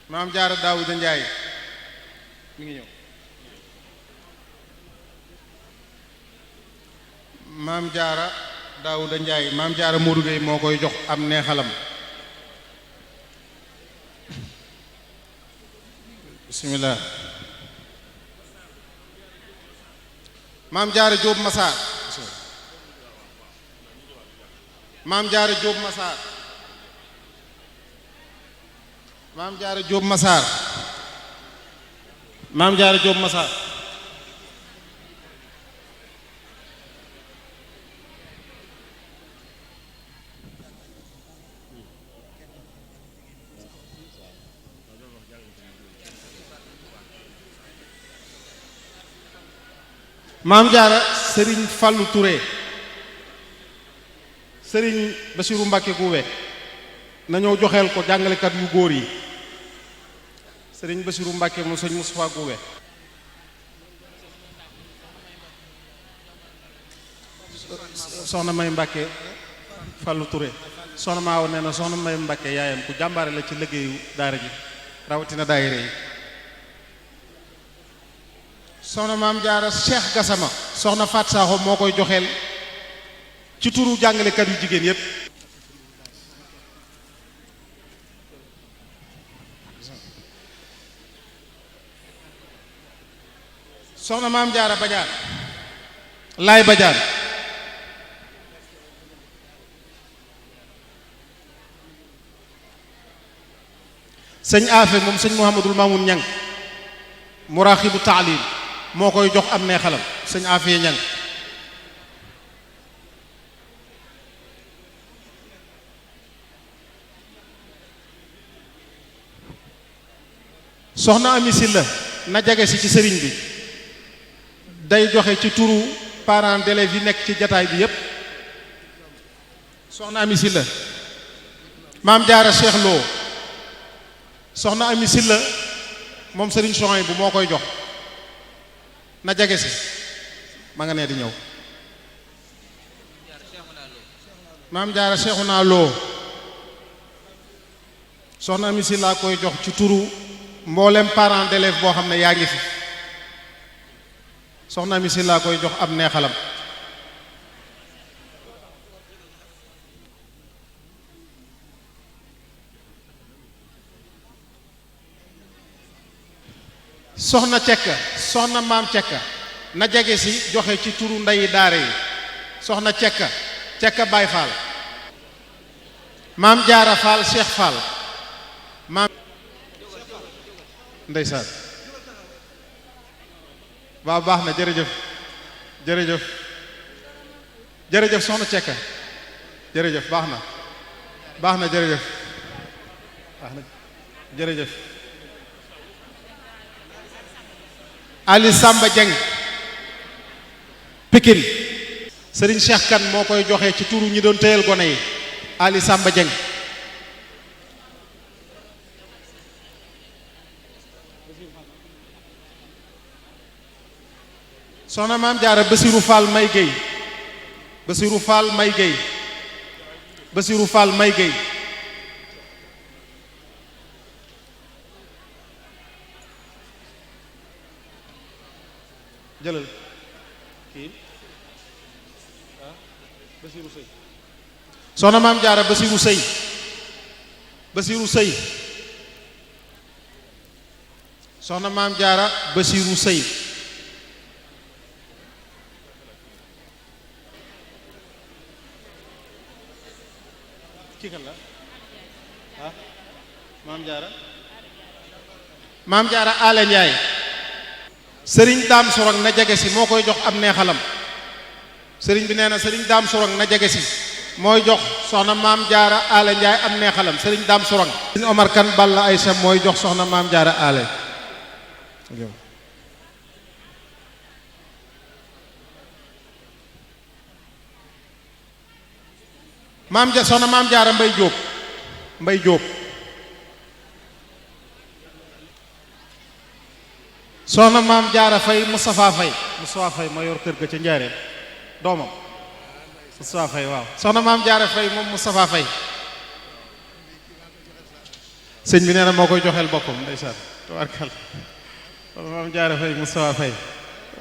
maam jaara Daawuda Njaay mi ngi ñëw maam jaara Daawuda Njaay maam jaara Mourou Gueye moo koy jox am neexalam bismillah maam jaara Jóob Masaar maam jaara Jóob Masaar maam jaara Jóob Masaar maam jaara Jóob Masaar maam jaara sëriñ Fàllu Touré sëriñ Basiru Mbàkke Guwe na ñëw joxeel ko jàngalekat yu góor yi sëriñ Basiru Mbàkke mu sëñ Mustafaa Guwe soxna May Mbàkke Fàllu Touré soxna Maawa nee na soxna May Mbàkke yaayam ku jàmbaare la ci liggéeyu daara ji rawatina daayira yi soxna maam jaara Cheikh Gassama soxna Faat Saaxo moo koy joxeel ci turu jàngalekat yu jigéen yépp soxna maam jaara Badiane Laay Badiane sëñ Afe moom sëñ Mouhamadul Mamoun Ñang muraaxibu taalim moo koy jox am neexalam sëñ Afiya Ñang soxna Ami Silla na jege si ci sëriñ bi day joxe ci turu parents d'élèves yi nekk ci jataay bi yépp soxna Ami Silla maam jaara Cheikh Lo soxna Ami Silla moom sëriñ Soxay bu moo koy jox na jege si ma nga nee di ñëw maam jaara Seexuna Lo soxna Ami Silla koy jox ci turu mboolem parent d'élève boo xam ne yaa ngi fi soxna Ami Silla koy jox am neexalam soxna cekka soxna maam cekka na jege si joxe ci turu ndeyi daare yi soxna cekka Baay Faal maam jaara Faal Cheikh Faal maam ndeysaan waaw baax na jërëjëf soxna cekka jërëjëf baax na jërëjëf Ali Samba Dieng Pikine Serigne Cheikh Kane moo koy joxe ci turu ñi doon téyel gone yi Ali Samba Dieng soxna maam jaara Basiru Fall May Gueye Basiru Fall May Gueye Basiru Fall May Gueye jëlal kii Basiru Sëy soxna maam jaara Basiru Sëy soxna maam jaara Basiru Sëy kii kan la ah maam jaara ale njaay sëriñ daam sorong na jege si moo koy jox am neexalam sëriñ bi nee na sëriñ daam sorong na jege si mooy jox soxna maam jaara ale njaay am neexalam sëriñ daam sorong sëriñ Omar kan Balla Aysa mooy jox soxna maam jaara ale soxna maam jaara mbay jóob soxna maam jaara fay Moustapha Fay moo yor kër ga ca njaareem doomam Moustapha Fay waaw soxna maam jaara fay moom Moustapha Fay sëñ bi nee na moo koy joxeel boppam ndeysaan tabarkal soxna maam jaara fay Moustapha Fay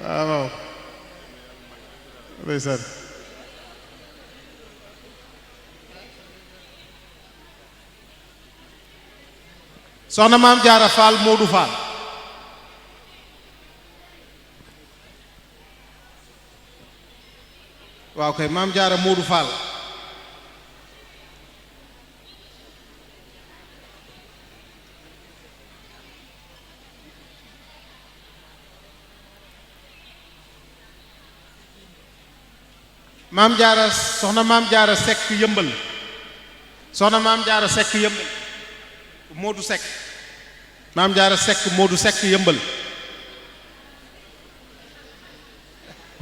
waaw ndeysaan soxna maam jaara faal Moodu Faal waaw kay maam jaara Moodu Faal maam jaara soxna maam jaara sekk yëmbal soxna maam jaara sekk yëmbal Moodu sekk maam jaara sekk Moodu sekk yëmbal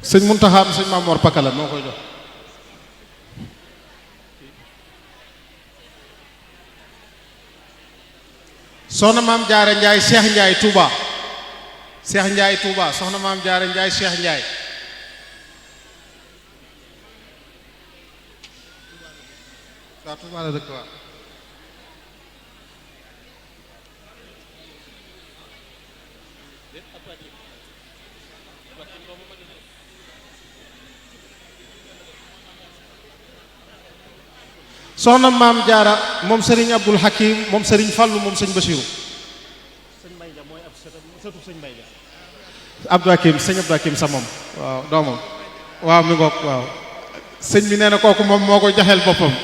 sëñ Muntaxa sëñ Maam Mor Pakala moo koy jox soxna maam jaara njaay Cheikh Njaay Touba Cheikh Njaay Touba soxna maam jaara njaay Cheikh Njaay waa Touba la dëkk waa soxna maam jaara moom sëriñ Abdul Hakim moom sëriñ Fallu moom sëñ Basiru sëñ Mbay Ja mooy ab sëtu sëñ Mbay Ja Abdul Hakim sëñ Abdul Hakim sa moom waaw doomam waaw mi ngoog waaw sëñ bi nee na kooku moom moo koy jaxeel boppam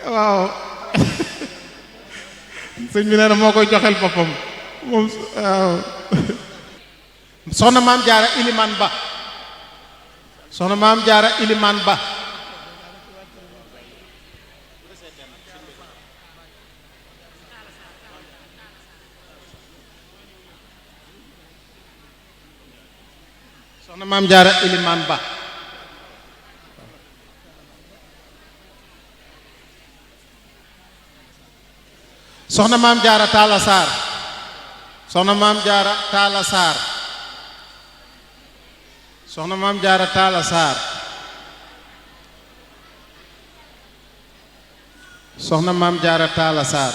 waaw sëñ bi nee na moo koy joxeel boppam moom waaw soxna maam jaara ilimaan ba soxna maam jaara ilimaan ba soxna maam jaara ilimaan ba soxna maam jaara taala saar soxna maam jaara taala saar soxna maam jaara taala saar soxna maam jaara taala saar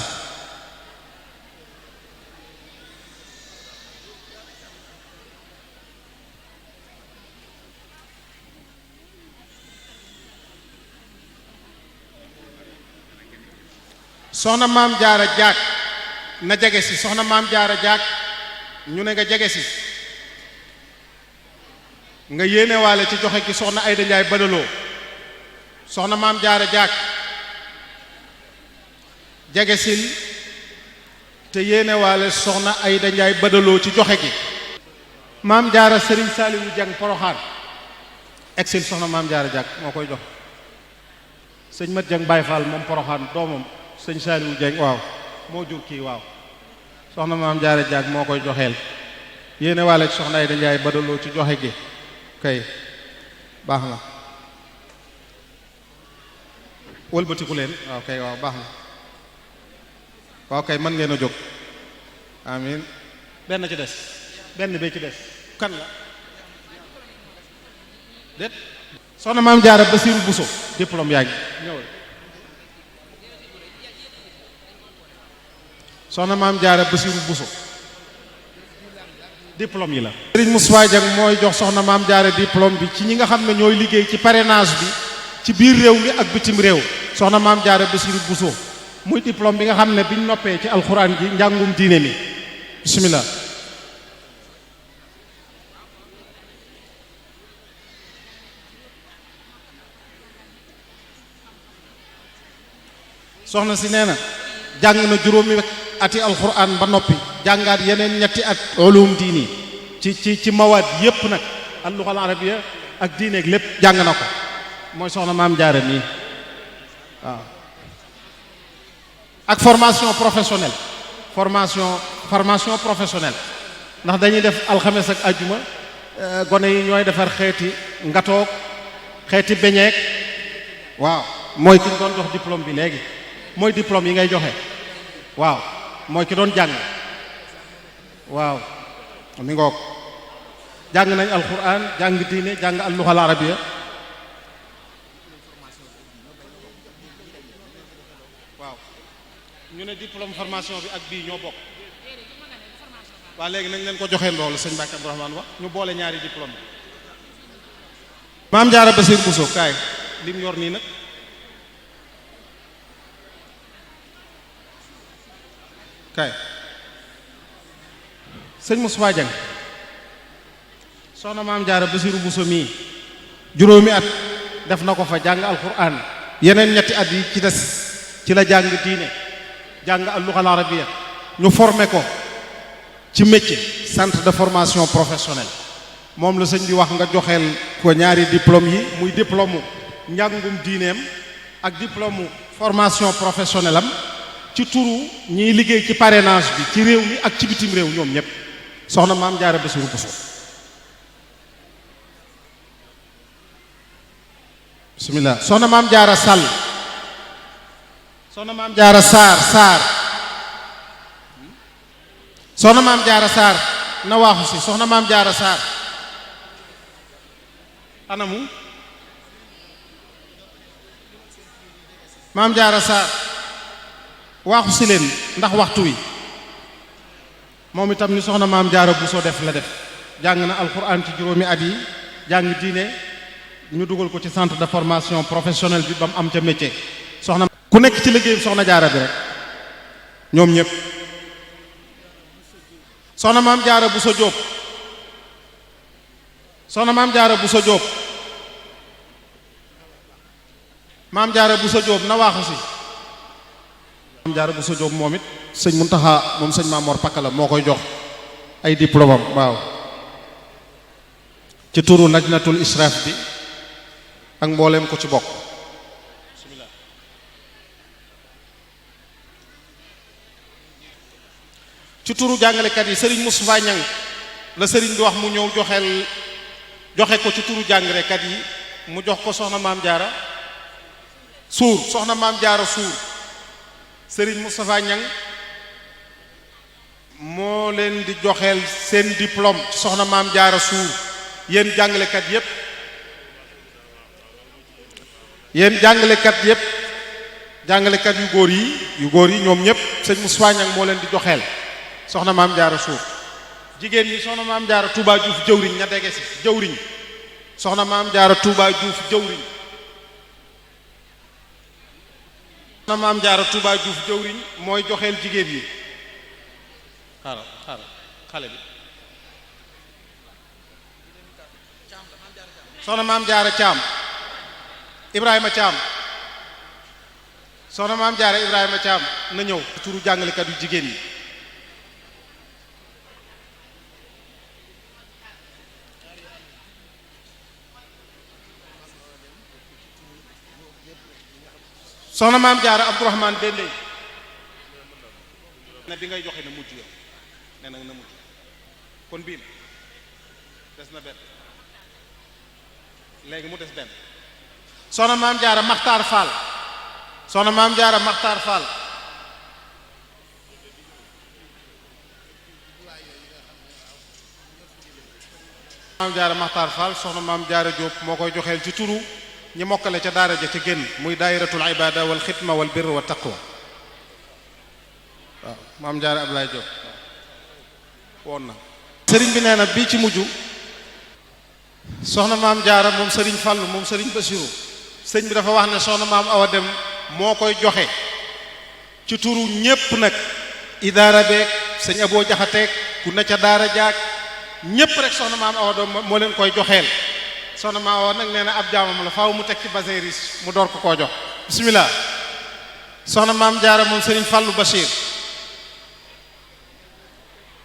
soxna maam jaara jaag na jege si soxna maam jaara jaag ñu ne nga jege si nga yéenewaale ci joxe gi soxna Ayda Njaay badaloo soxna maam jaara jaag jege sil te yéenewaale soxna Ayda Njaay badaloo ci joxe gi maam jaara sëriñ Saaliwu Jang Poroxaan exil soxna maam jaara jaag moo koy jox sëñ Mat Jang Baay Faal moom Poroxaan doomam sëñ Saaliwu Jeng waaw moo jur kii waaw soxna maam jaara jaag moo koy joxeel yéene waale ci soxna Ayda Njaay badaloo ci joxe gi kay baax na wëlbatiku leen waaw kay waaw baax na waaw kay mën ngeen a jóg amin benn ci des benn bee ci des kan la déet soxna maam jaara Basiiru Buso diplôme yaa ngi ñëwal soxna maam jaara Basiiru Buso diplôme yi la Serigne Moustapha Dieng mooy jox soxna maam jaara diplôme bi ci ñi nga xam ne ñooy liggéey ci parrainage bi ci biir réew mi ak bitim réew soxna maam Jaara Basiru Buso muy diplôme bi nga xam ne biñ noppee ci alxuraan ji njàngum diine mi bismillah soxna si nee na jàng na juróomi ati alxuraan ba noppi jàngaat yeneen ñetti at ulum diini ci mawaat yépp nag al-lughal arabiyya ak diineeg lépp jàng na ko mooy soxna maam Jaara nii waaw ak formation professionnelle formation professionnelle ndax dañuy def alxames ak ajjuma gone yi ñooy defar xeeti ngatoog xeeti beñeek waaw mooy ki ñu doon jox diplôme bi léegi mooy diplôme yi ngay joxe waaw mooy ki doon jàng waaw mi ngoog jàng nañ alquran jàng diine jàng al-lughal arabiyya waaw ñu ne diplôme formation bi ak bii ñoo bokk waa léegi nañ leen ko joxee ndoolu sëñ Mbacke Abdourahmane wax ñu boole ñaari diplôme maam Jaara Basiir Buso kaay lim yor nii nag kaay sëñ Moussa Dieng soxna maam Jaara Basiiru Buso mii juróomi at def na ko fa jàng alquran yeneen ñetti at yi ci des ci la jàng diine jàng al-lughal arabiyya ñu formé ko ci métier centre de formation professionnelle moom la sëñ bi wax nga joxeel ko ñaari diplôme yi muy diplôme njàngum diineem ak diplôme formation professionnelle am ci turu ñiy liggéey ci parrainage bi ci réew mi ak ci bitim réew ñoom ñëpp soxna maam Jaara Basiiru Buso bismillah soxna maam Jaara Sall soxna maam Jaara Saar soxna maam Jaara Saar na waaxu si soxna maam Jaara Saar anamu maam Jaara Saar waaxu si leen ndax waxtu wi moom itam ni soxna maam Jaara Buso def la def jàng na alxuraan ci juróomi at yi jàng diine ñu dugal ko ci centre de formation professionnelle bi ba mu am ca métier soxna ku nekk ci liggéey soxna Jaara bi rek ñoom ñëpp soxna maam Jaara Buso Jóob soxna maam Jaara Buso Jóob maam Jaara Buso Jóob na waaxu si maam Jaara Buso Jóob moom it sëñ Muntaxa moom sëñ Maamoor Pakala moo koy jox ay diplôme am waaw ci turu najnatul israaf bi ak mbooleem ko ci bokk bismillah ci turu jàngalekat yi sëriñ Moustapha Ñang la sëriñ bi wax mu ñëw joxe ko ci turu jàngalekat yi mu jox ko soxna maam Jaara Suur soxna maam Jaara Suur sëriñ Moustapha Ñang moo leen di joxeel seen diplôme ci soxna maam Jaara Suur yéen jàngalekat yépp jàngalekat yu góor yi ñoom ñépp sëñ Moustapha Ñang moo leen di joxeel soxna maam Jaara Suur jigéen ñi soxna maam Jaara Touba Diouf jëwriñ ña dege si jëwriñ soxna maam Jaara Touba Diouf jëwriñ soxna maam Jaara Touba Diouf jëwriñ mooy joxeel jigéen yi xaaral xale bi soxna maam Jaara Caam Ibrahima Caam soxna maam Jaara Ibrahima Caam na ñëw turu jàngalekat yu jigéen yi soxna maam Jaara Abdourahmane Dendey ne bi ngay joxe na mujj yow ne nag na mujj kon bii des na benn léegi mu des benn soxna maam Jaara Maxtaar Fall soxna maam Jaara Maxtaar Fall maam Jaara Maxtaar Fall soxna maam Jaara Jóob moo koy joxeel ci turu ñi mokkale ca daara ja ca génn muy daayiratul ibada wal xidma wal birr wa taqwa waaw maam Jaara Ablaay Jóob woon na sëriñ bi nee na bii ci mujj soxna maam Jaara moom sëriñ Fallu moom sëriñ Basiru sëñ bi dafa wax ne soxna maam Awa Dem moo koy joxe ci turu ñépp nag idaara beeg sëñ Aboo Jaxateeg ku ne ca daara jaag ñépp rek soxna maam Awa Dem moo leen koy joxeel soxna maam Awa nag nee na ab jaamam la faaw mu teg ci basin riche mu door ko koo jox bismillah soxna maam Jaara moom sëriñ Fàllu Bachir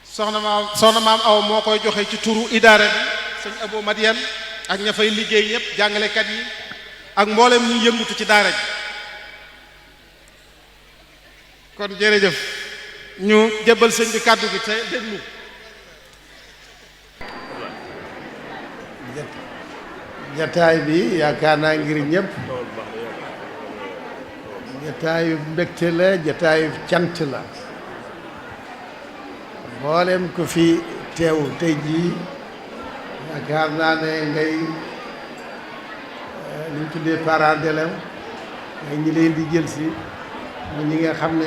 soxna maam Awa moo koy joxe ci turu idaara bi sëñ Abou Madiane ak ña fay liggéey ñëpp jàngalekat yi ak mboolem ñu yëngutu ci daara ji kon jërëjëf ñu jébbal sëñ bi kàddu gi te déglu jataay bi yaakaar naa ngir ñëpp jataayu mbégte la jataayu cant la mboolem ko fi teew tey jii yaakaar naa ne ngay li ñu tuddee parents d'élèves ngay ñi leen di jël si ñi nga xam ne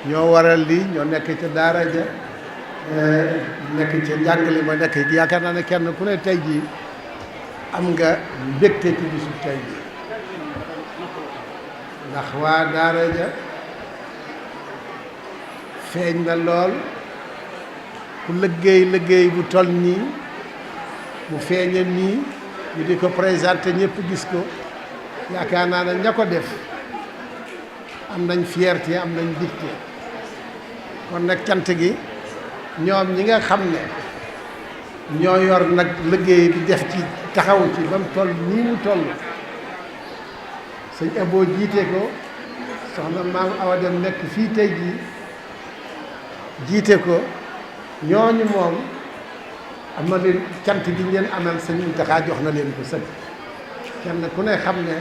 ñoo waral li ñoo nekk ca daara ja nekk ca njàngale ma nekk yaakaar naa ne kenn ku ne tey jii am nga mbégte ci bisu tey jii ndax waa daara ja feeñ na lool ku liggéey bu toll nii mu feeñal nii ñu di ko présenté ñëpp gis ko yaakaar naa ne ña ko def am nañ fierté am nañ digte kon nag cant gi ñoom ñi nga xam ne ñoo yor nag liggéey bi def ci taxaw ci ba mu toll nii mu toll sëñ Aboo jiite ko soxna maam Awa Dem nekk fii tey jii jiite ko ñooñu moom am na leen cant gi ngeen amal sëñ Muntaxa jox na leen ko sëñ kenn ku ne xam ne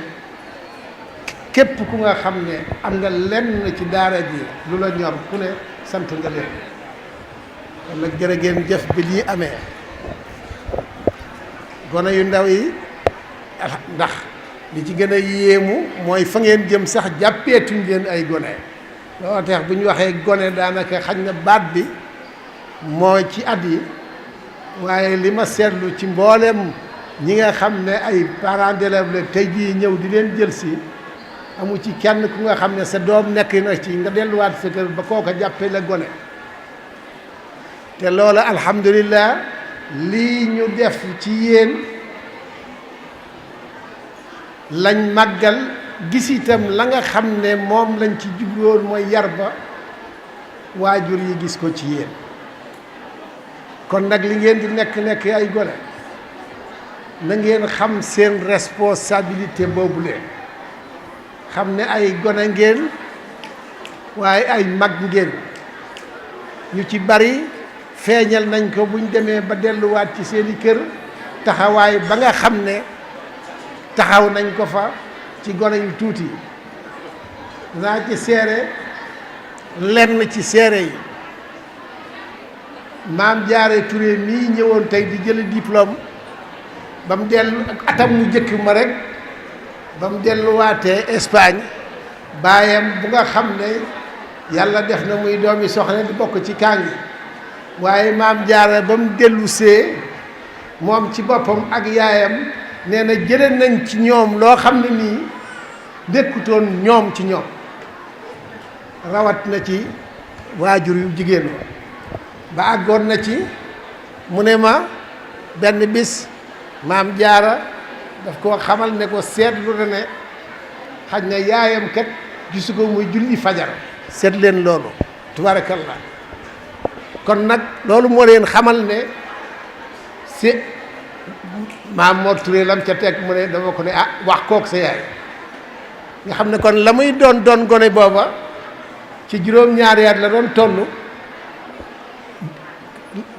képp ku nga xam ne am nga lenn ci daara ji lu la ñor ku ne sant nga leen kon nag jërë ngeen jëf bi lii amee gone yu ndaw yi ndax li ci gën a yéemu mooy fa ngeen jëm sax jàppeetuñ leen ay gone loo tax bu ñu waxee gone daanaka xañ na baat bi mooy ci at yi waaye li ma seetlu ci mboolem ñi nga xam ne ay parents d'élèves la tey jii ñëw di leen jël si amu ci kenn ku nga xam ne sa doom nekk na ci nga delluwaat sa kër ba kooka jàppee la gone te loola alhamdulillah lii ñu def ci yéen lañ màggal gis itam la nga xam ne moom lañ ci jubloon mooy yar ba waajur yi gis ko ci yéen kon nag li ngeen di nekk ay gone na ngeen xam seen responsabilité boobu leen xam ne ay gone ngeen waaye ay mag ngeen ñu ci bari feeñal nañ ko buñ demee ba delluwaat ci seeni kër taxawaay ba nga xam ne taxaw nañ ko fa ci gone yu tuuti naa ci seere lenn ci seere yi maam Jaare Touré mii ñëwoon tey di jël diplôme ba mu dellu atam mu jëkk ma rek ba mu delluwaatee Espagne baayam bu nga xam ne yàlla def na muy doomi soxna di bokk ci kàngi waaye maam Jaara ba mu dellu see moom ci boppam ak yaayam nee na jële nañ ci ñoom loo xam ne nii nekkutoon ñoom ci ñoom rawat na ci waajur yu jigéen ba àggoon na ci mu ne ma benn bis maam Jaara daf koo xamal ne ko seetlu na ne xaj na yaayam kat gisu ko muy julli fajar seet leen loolu tubarakallah kon nag loolu moo leen xamal ne si maam Mor Touré lam ca teg mu ne dama ko ne wax kook sa yaay nga xam ne kon la muy doon gone booba ci juróom-ñaari at la doon toll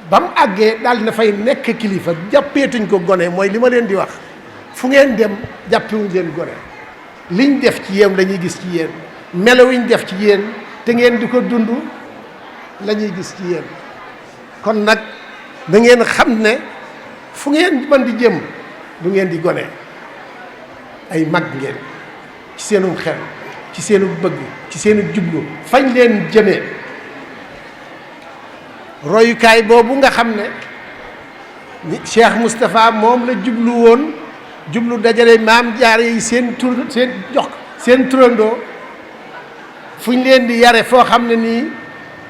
ba mu àggee daal na fay nekk kilifa jàppeetuñ ko gone mooy li ma leen di wax fu ngeen dem jàppewuñ leen gone liñ def ci yéen la ñuy gis ci yéen melo wiñ def ci yéen te ngeen di ko dund la ñuy gis ci yéen kon nag da ngeen xam ne fu ngeen mën di jëm du ngeen di gone ay mag ngeen ci seenum xel ci seenu bëgg ci seenu jublu fañ leen jëmee royukaay boobu nga xam ne Cheikh Moustapha moom la jublu woon jublu dajale maam jaar yi seen tur seen jox seen turandoo fu ñu leen di yare foo xam ne nii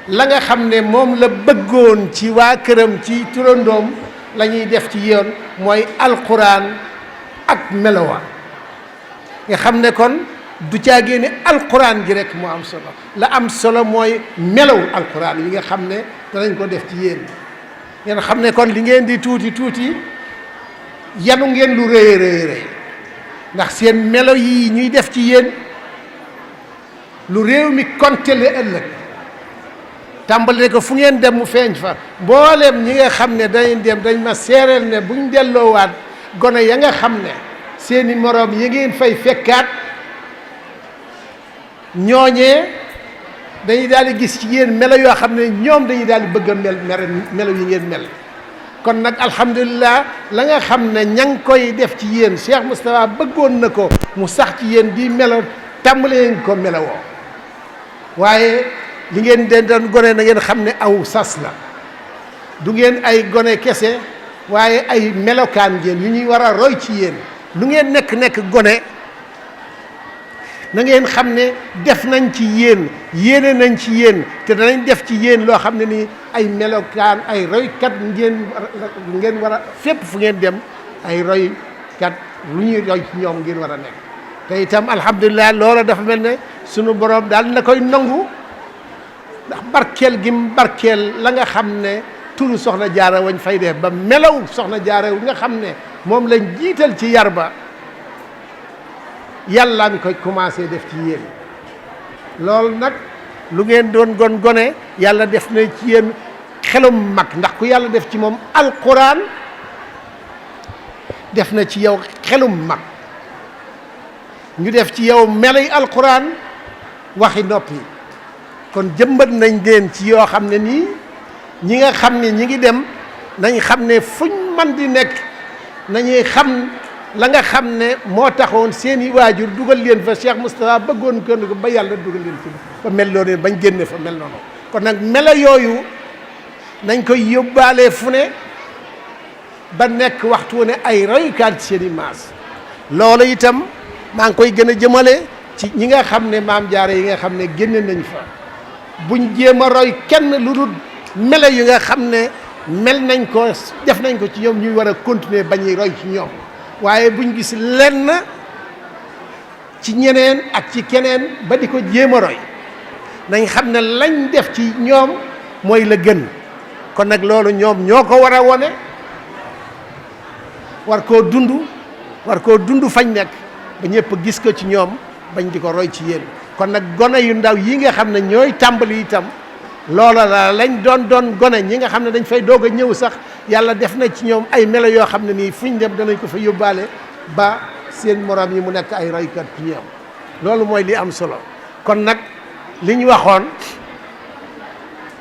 la nga xam ne moom la bëggoon ci waa këram ci turandoom la ñuy def ci yoon mooy alquran ak melowa nga xam ne kon du caa génne alquran gi rek moo am solo la am solo mooy melow alquran yi nga xam ne danañ ko def ci yéen ngeen xam ne kon li ngeen di tuuti tuuti yanu ngeen lu rëy rëy ndax seen melo yi ñuy def ci yéen lu réew mi kontele ëllëg tàmbale ko fu ngeen dem mu feeñ fa mbooleem ñi nga xam ne dañ dem dañ ma seereel ne buñ delloowaat gone ya nga xam ne seeni moroom yi ngeen fay fekkaat ñooñee dañuy daal di gis ci yéen melo yoo xam ne ñoom dañuy daal di bëgg a melo yi ngeen mel kon nag alhamdulilah la nga xam ne ña ngi koy def ci yéen Cheikh Moustapha bëggoon na ko mu sax ci yéen di melo tàmbalee nga ko melowoo waaye li ngeen den doon gone na ngeen xam ne aw sas la du ngeen ay gone kese waaye ay melokaan ngeen yu ñuy war a roy ci yéen lu ngeen nekk gone na ngeen xam ne def nañ ci yéen yéene nañ ci yéen te danañ def ci yéen loo xam ne nii ay melokaan ay roykat ngeen war a fépp fu ngeen dem ay roykat lu ñuy roy ci ñoom ngeen war a nekk te itam alhamdulilah loola dafa mel ne sunu borom daal na koy nangu ndax barkeel gi mu barkeel la nga xam ne turu soxna jaara wañ fay def ba melaw soxna jaara wi nga xam ne moom lañ jiital ci yar ba yàlla nga koy commencé def ci yéen loolu nag lu ngeen doon gone yàlla def na ci yéen xelum mag ndax ku yàlla def ci moom alquran def na ci yow xelum mag ñu def ci yow melay alquran waxi noppi kon jëmbat nañ leen ci yoo xam ne nii ñi nga xam ne ñi ngi dem nañ xam ne fuñ man di nekk nañuy xam la nga xam ne moo taxoon seeni waajur dugal leen fa Cheikh Moustapha bëggoon ko ba yàlla dugal leen fi ba mel loo leen bañ génne fa mel noonu kon nag melo yooyu nañ koy yóbbaale fu ne ba nekk waxtu ne ay royukaat ci seeni maas loolu itam maa ngi koy gën a jëmale ci ñi nga xam ne maam jaare yi nga xam ne génne nañ fa buñ jéem a roy kenn lu dul melo yu nga xam ne mel nañ ko def nañ ko ci ñoom ñuy war a continuer bañuy roy ci ñoom waaye buñ gis lenn ci ñeneen ak ci keneen ba di ko jéem a roy nañ xam ne lañ def ci ñoom mooy la gën kon nag loolu ñoom ñoo ko war a wone war koo dund fañ nekk ba ñëpp gis ko ci ñoom bañ di ko roy ci yéen kon nag gone yu ndaw yi nga xam ne ñooy tàmbali itam loola la lañ doon gone ñi nga xam ne dañ fay doog a ñëw sax yàlla def na ci ñoom ay melo yoo xam ne nii fuñ dem danañ ko fa yóbbaale ba seen morom yi mu nekk ay roykat ci ñoom loolu mooy li am solo kon nag li ñu waxoon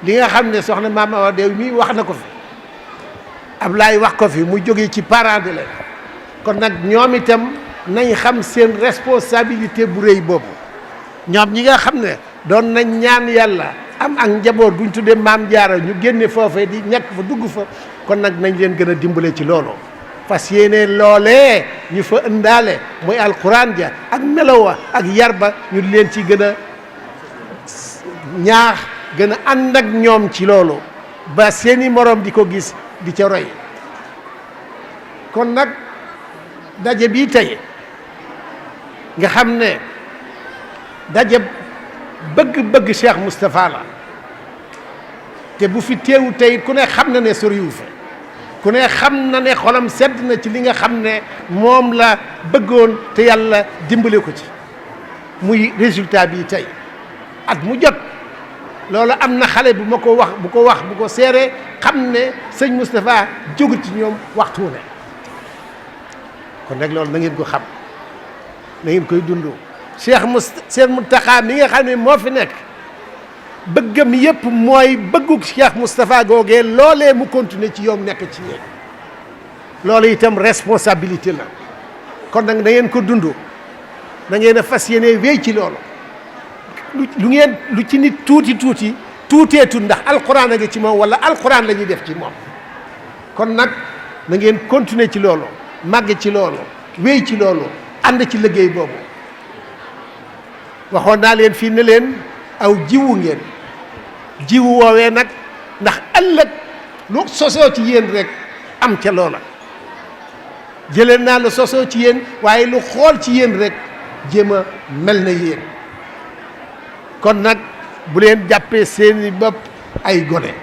li nga xam ne soxna Maam Awa Dew mii wax na ko fi Ablaye wax ko fi mu jógee ci parents d'élèves kon nag ñoom itam nañ xam seen responsabilité bu rëy boobu ñoom ñi nga xam ne doon nañ ñaan yàlla am ak njaboot buñ tuddee maam jaara ñu génne foofee di ñekk fa dugg fa kon nag nañ leen gën a dimbale ci loolu fas yéene loolee ñu fa ëndaale mooy alquran ja ak melowa ak yarba ñu leen ci gën a ñaax gën a ànd ak ñoom ci loolu ba seeni morom di ko gis di ca roy kon nag daje bii tey nga xam ne daje bëgg-bëgg Cheikh Moustapha la te bu fi teewu tey ku ne xam na ne soriwu fa ku ne xam na ne xolam sedd na ci li nga xam ne moom la bëggoon te yàlla dimbale ko ci muy résultat bi tey at mu jot loolu am na xale bu ma ko wax bu ko seeree xam ne sëñ Moustapha jógu ci ñoom waxtu ne kon nag loolu na ngeen ko xam na ngeen koy dund Cheikh Mountakha mi nga xam ne moo fi nekk bëggam yépp mooy bëggug Cheikh Moustapha googee loolee mu continuer ci yoom nekk ci yéen loolu itam responsabilité la kon nag na ngeen ko dund na ngeen a fas yéene wéy ci loolu lu ci nit tuuteetu ndax alquran a ngi ci moom wala alquran la ñuy def ci moom kon nag na ngeen continuer ci loolu màgg ci loolu wéy ci loolu ànd ci liggéey boobu. waxoon naa leen fii ne leen aw jiwu ngeen jiwu woowee nag ndax ëllëg lu sosoo ci yéen rek am ca loola jëlee naa la sosoo ci yéen waaye lu xool ci yéen rek jéem a mel na yéen kon nag bu leen jàppee seeni bopp ay gone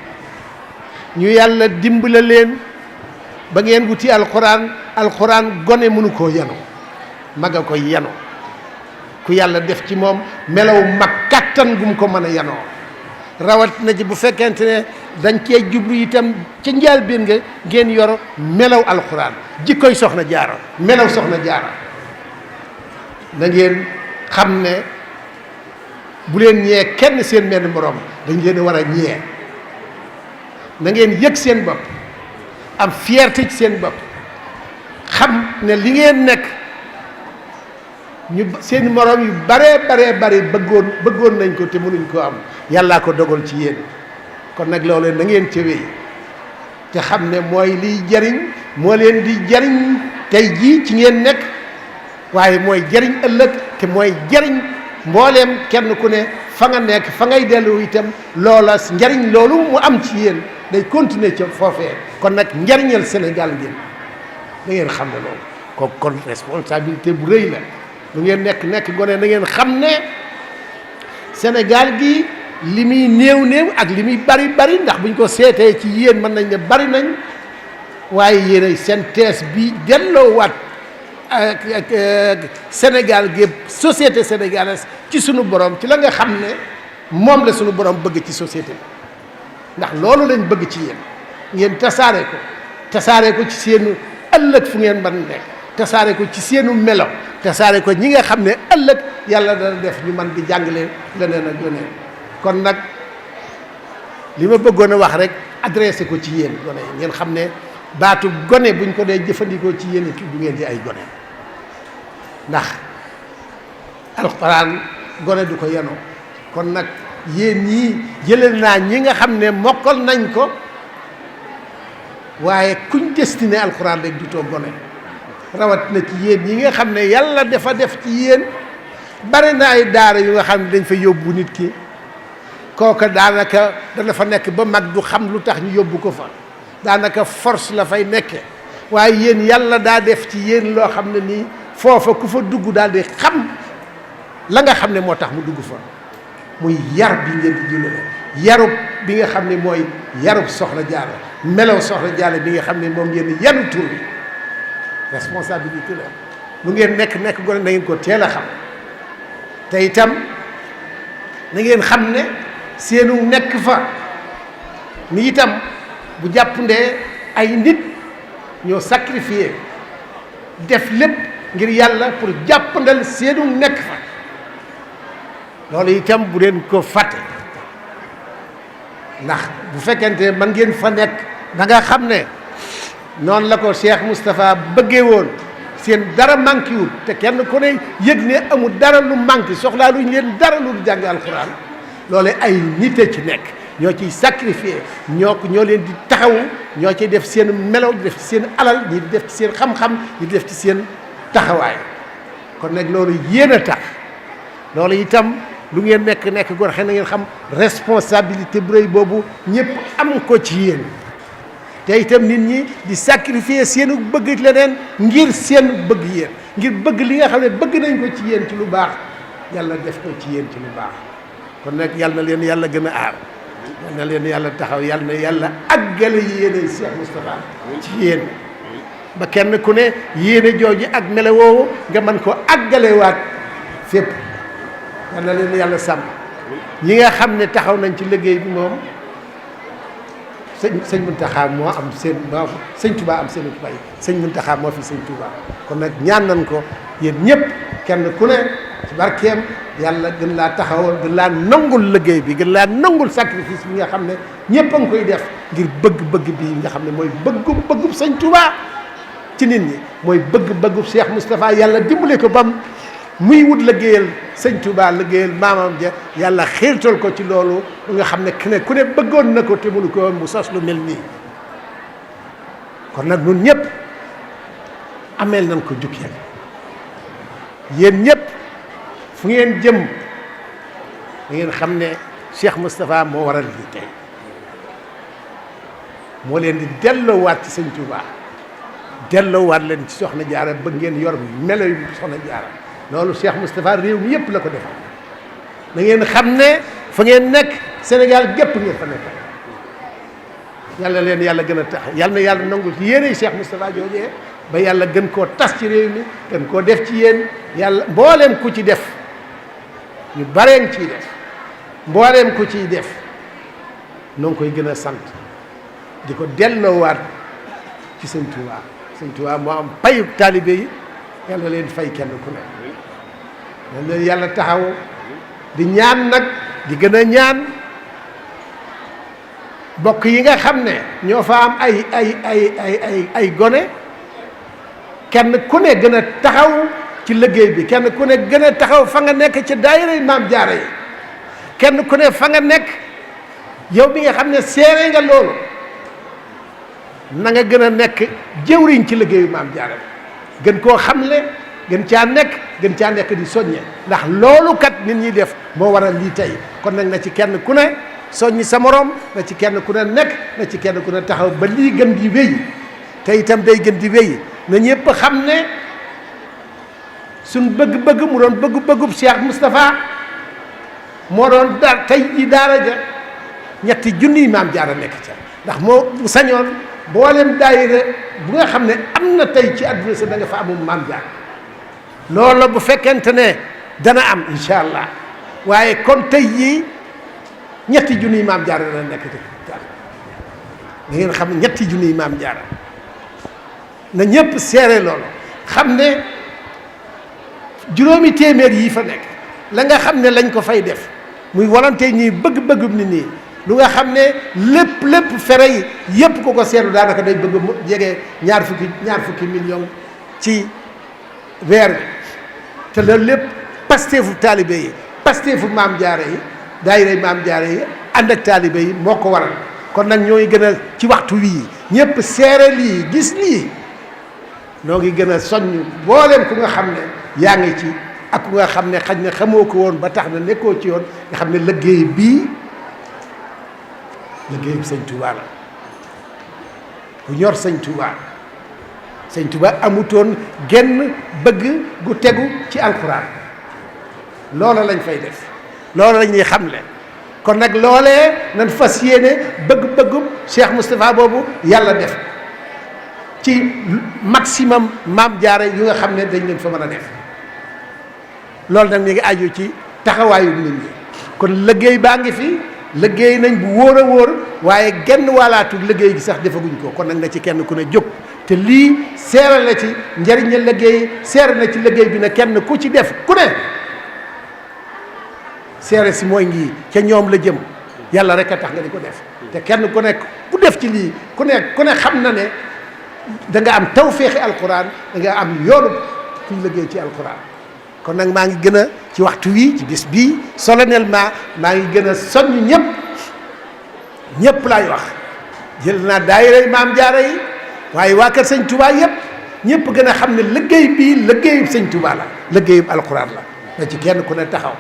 ñu yàlla dimbala leen ba ngeen wuti alxuraan gone mënu koo yanu mag a koy yanu ku yàlla def ci moom melaw mag kàttan gum ko mën a yanoo rawat na ci bu fekkente ne dañ cee jublu itam ca njëlbéen nga ngeen yor melaw alxuraan jikkoy soxna jaara melaw soxna jaara na ngeen xam ne bu leen ñee kenn seen menn moroom dañ leen war a ñee na ngeen yëg seen bopp am fierté ci seen bopp xam ne li ngeen nekk ñu seen moroom yu bare bëggoon nañ ko te mënuñ koo am yàllaa ko dogal ci yéen kon nag loolu na ngeen ca wéy te xam ne mooy liy jariñ moo leen di jariñ tey jii ci ngeen nekk waaye mooy jariñ ëllëg te mooy jariñ mbooleem kenn ku ne fa nga nekk fa ngay dellu itam loola njariñ loolu mu am ci yéen day continuer ca foofee kon nag njariñal Sénégal ngeen da ngeen xam ne loolu kooku kon responsabilité bu rëy la lu ngeen nekk gone na ngeen xam ne Sénégal gi li muy néew ak li muy bari ndax buñ ko seetee ci yéen mën nañ ne bari nañ waaye yéen ay seen tees bi delloowaat ak Sénégal gépp société sénégalaise ci sunu borom ci la nga xam ne moom la sunu borom bëgg ci société bi ndax loolu lañ bëgg ci yéen ngeen tasaare ko ci seenu ëllëg fu ngeen mën nekk tasaare ko ci seenu melo tasaare ko ñi nga xam ne ëllëg yàlla dana def ñu mën di jàngale leneen ak leneen kon nag li ma bëggoon a wax rek adressé ko ci yéen gone yi ngeen xam ne baatu gone buñ ko dee jëfandikoo ci yéen du ngeen di ay gone ndax alxuraan gone du ko yenoo kon nag yéen ñii jëlal naa ñi nga xam ne mokkal nañ ko waaye kuñ destiné alxuraan rek du too gone rawat na ci yéen ñi nga xam ne yàlla dafa def ci yéen bari na ay daara yu nga xam ne dañ fa yóbbu nit ki kooka daanaka dana fa nekk ba mag du xam lu tax ñu yóbbu ko fa daanaka force la fay nekke waaye yéen yàlla daa def ci yéen loo xam ne nii foofa ku fa dugg daal di xam la nga xam ne moo tax mu dugg fa muy yar bi ngeen di jëlee yarub bi nga xam ne mooy yarub soxna jaara melaw soxna jaara bi nga xam ne moom ngeen yanu tur bi responsabilité la lu ngeen nekk gone na ngeen ko teel a xam te itam na ngeen xam ne seenu nekk fa ni itam bu jàppandee ay nit ñoo sacrifié def lépp ngir yàlla pour jàppandal seenu nekk fa loolu itam bu leen ko fàtte ndax bu fekkente man ngeen fa nekk da nga xam ne noonu la ko Cheikh Moustapha bëggee woon seen dara manqué wul te kenn ku ne yëg ne amul dara lu manqué soxlaa luñ leen dara lu jàng alxuraan loolu ay nit a ci nekk ñoo ciy sacrifié ñoo leen di taxawu ñoo ciy def seen melaw di def ci seen alal ñi di def ci seen xam-xam ñi di def ci seen taxawaay kon nag loolu yéen a tax loolu itam lu ngeen nekk góor xëy na ngeen xam responsabilité bu rëy boobu ñëpp am ko ci yéen te itam nit ñi di sacrifier seenu bëgg leneen ngir seen bëgg yéen ngir bëgg li nga xam ne bëgg nañ ko ci yéen ci lu baax yàlla def ko ci yéen ci lu baax kon nag yàlla na leen yàlla gën a aar yàlla na leen yàlla taxaw yàlla na yàlla àggale yéene Cheikh Moustapha ci yéen ba kenn ku ne yéene jooju ak melo woowu nga mën ko àggalewaat fépp yàlla na leen yàlla sàmm ñi nga xam ne taxaw nañ ci liggéey bi moom sëñ Muntaxa moo am seen moo sëñ Touba am seen bay sëñ Muntaxa moo fi sëñ Touba kon nag ñaan nañ ko yéen ñëpp kenn ku ne ci barkeem yàlla gën laa taxawal gën laa nangul liggéey bi gën laa nangul sacrifice bi nga xam ne ñëpp a ngi koy def ngir bëgg-bëgg bi nga xam ne mooy bëggub sëñ Touba ci nit ñi mooy bëgg-bëggub Cheikh Moustapha yàlla dimbale ko bam muy wut liggéeyal sëñ Touba liggéeyal maamam ja yàlla xiirtal ko ci loolu nga xam ne ku ne bëggoon na ko te mënu ko mu sos lu mel nii kon nag ñun ñëpp ameel nañ ko jukkeel yéen ñëpp fu ngeen jëm da ngeen xam ne Cheikh Moustapha moo waral lii tey moo leen di delloowaat ci sëñ Touba delloowaat leen ci soxna jaara ba ngeen yor melo yu soxna jaara loolu Cheikh Moustapha réew mi yëpp la ko defal da ngeen xam ne fa ngeen nekk Sénégal gépp ngeen fa nekk yàlla leen yàlla gën a tax yàlla na yàlla nangul ci yéenay Cheikh Moustapha joojee ba yàlla gën koo tas ci réew mi gën koo def ci yéen yàlla mbooleem ku ci def ñu bareen ciy def mbooleem ku ciy def noo ngi koy gën a sant di ko delloowaat ci sëñ Touba sëñ Touba moo am payu taalibe yi yàlla leen fay kenn ku ne dañ leen yàlla taxaw di ñaan nag di gën a ñaan bokk yi nga xam ne ñoo fa am ay gone kenn ku ne gën a taxaw ci liggéey bi kenn ku ne gën a taxaw fa nga nekk ci daayira Maam Jaara yi kenn ku ne fa nga nekk yow bi nga xam ne seere nga loolu na nga gën a nekk jëwriñ ci liggéeyu Maam Jaara bi gën koo xamle gën caa nekk di soññe ndax loolu kat nit ñi def moo waral lii tey kon nag na ci kenn ku ne soññi sa morom na ci kenn ku ne nekk na ci kenn ku ne taxaw ba lii gën di wéy te itam day gën di wéy na ñëpp xam ne suñ bëgg-bëgg mu doon bëgg-bëggub Cheikh Moustapha moo doon tey ji daara ja ñetti junniy Maam Jaara nekk ca ndax moo sañoon boolem daayira bu nga xam ne am na tey ci àdduna si da nga fa amum Maam Jaara loolu bu fekkente ne dana am incha allah waaye kon tey jii ñetti junniy Maam Jaara la nekk ci da ngeen xam ne ñetti junniy Maam Jaara na ñëpp seere loolu xam ne juróomi téeméer yi fa nekk la nga xam ne lañ ko fay def muy volonté ñii bëgg-bëggum ni nii lu nga xam ne lépp fere yi yépp ko seetlu daanaka day bëgg mu jege ñaar fukki million ci weer bi te loolu lépp pasteefu taalibe yi pasteefu Maam Jaara yi daayira Maam Jaara yi ànd ak taalibe yi moo ko waral kon nag ñooy gën a ci waxtu wii ñëpp seere lii gis lii noo ngi gën a soññ booleem ku nga xam ne yaa ngi ci ak ku nga xam ne xaj na xamoo ko woon ba tax na nekkoo ci yoon nga xam ne liggéey bii liggéey sëñ Touba la ku ñor sëñ Touba amutoon genn bëgg gu tegu ci alxuraan loola lañ fay def loola la ñuy xamle kon nag loolee nañ fas yéene bëgg-bëggum Cheikh Moustapha boobu yàlla def ci maximum Maam Jaara yu nga xam ne dañ leen fa mën a def loolu nag mi ngi aju ci taxawaayu nit ñi kon liggéey baa ngi fi liggéey nañ bu wóor a wóor waaye genn wàllaatu liggéey gi sax defaguñ ko kon nag na ci kenn ku ne jóg te lii seere la ci njariñ la liggéey seere na ci liggéey bi ne kenn ku ci def ku ne seere si mooy ngi ca ñoom la jëm yàlla rek a tax nga di ko def te kenn ku nekk ku def ci lii ku ne xam na ne da nga am tawféexi alquran da nga am yoonu kuy liggéey ci alquran kon nag maa ngi gën a ci waxtu wi ci bis bii solennellement maa ngi gën a soññ ñëpp laay wax jël naa daayira Maam Jaara yi waaye waa kër sëñ Touba yëpp ñëpp gën a xam ne liggéey bii liggéeyub sëñ Touba la liggéeyub alquran la na ci kenn ku ne taxaw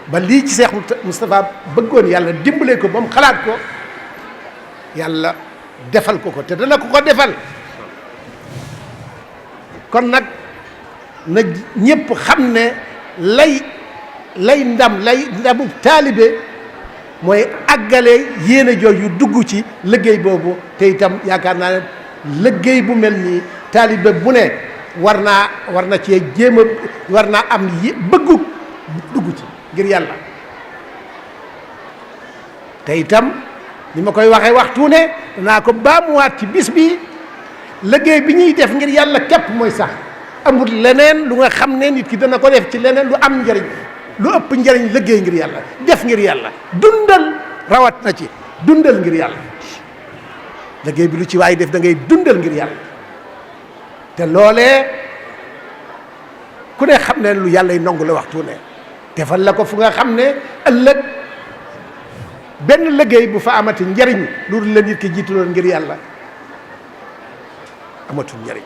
ba lii ci Cheikh Moustapha bëggoon yàlla dimbale ko ba mu xalaat ko yàlla defal ko te dana ko defal kon nag na ñëpp xam ne lay ndamu taalibe mooy àggale yéene jooju dugg ci liggéey boobu te itam yaakaar naa ne liggéey bu mel nii taalibe bu ne war na cee jéem a war naa am bëggu dugg ci ngir yàlla te itam ni ma koy waxee waxtu ne danaa ko baamuwaat ci bis bi liggéey bi ñuy def ngir yàlla képp mooy sax amul leneen lu nga xam ne nit ki dana ko def ci leneen lu am njariñ lu ëpp njariñ liggéey ngir yàlla def ngir yàlla dundal rawat na ci dundal ngir yàlla liggéey bi lu ci waay def da ngay dundal ngir yàlla te loolee ku ne xam ne lu yàlla y nangu la waxtu ne defal la ko fu nga xam ne ëllëg benn liggéey bu fa amati njariñ loolu la nit ki jiituloon ngir yàlla amatul njariñ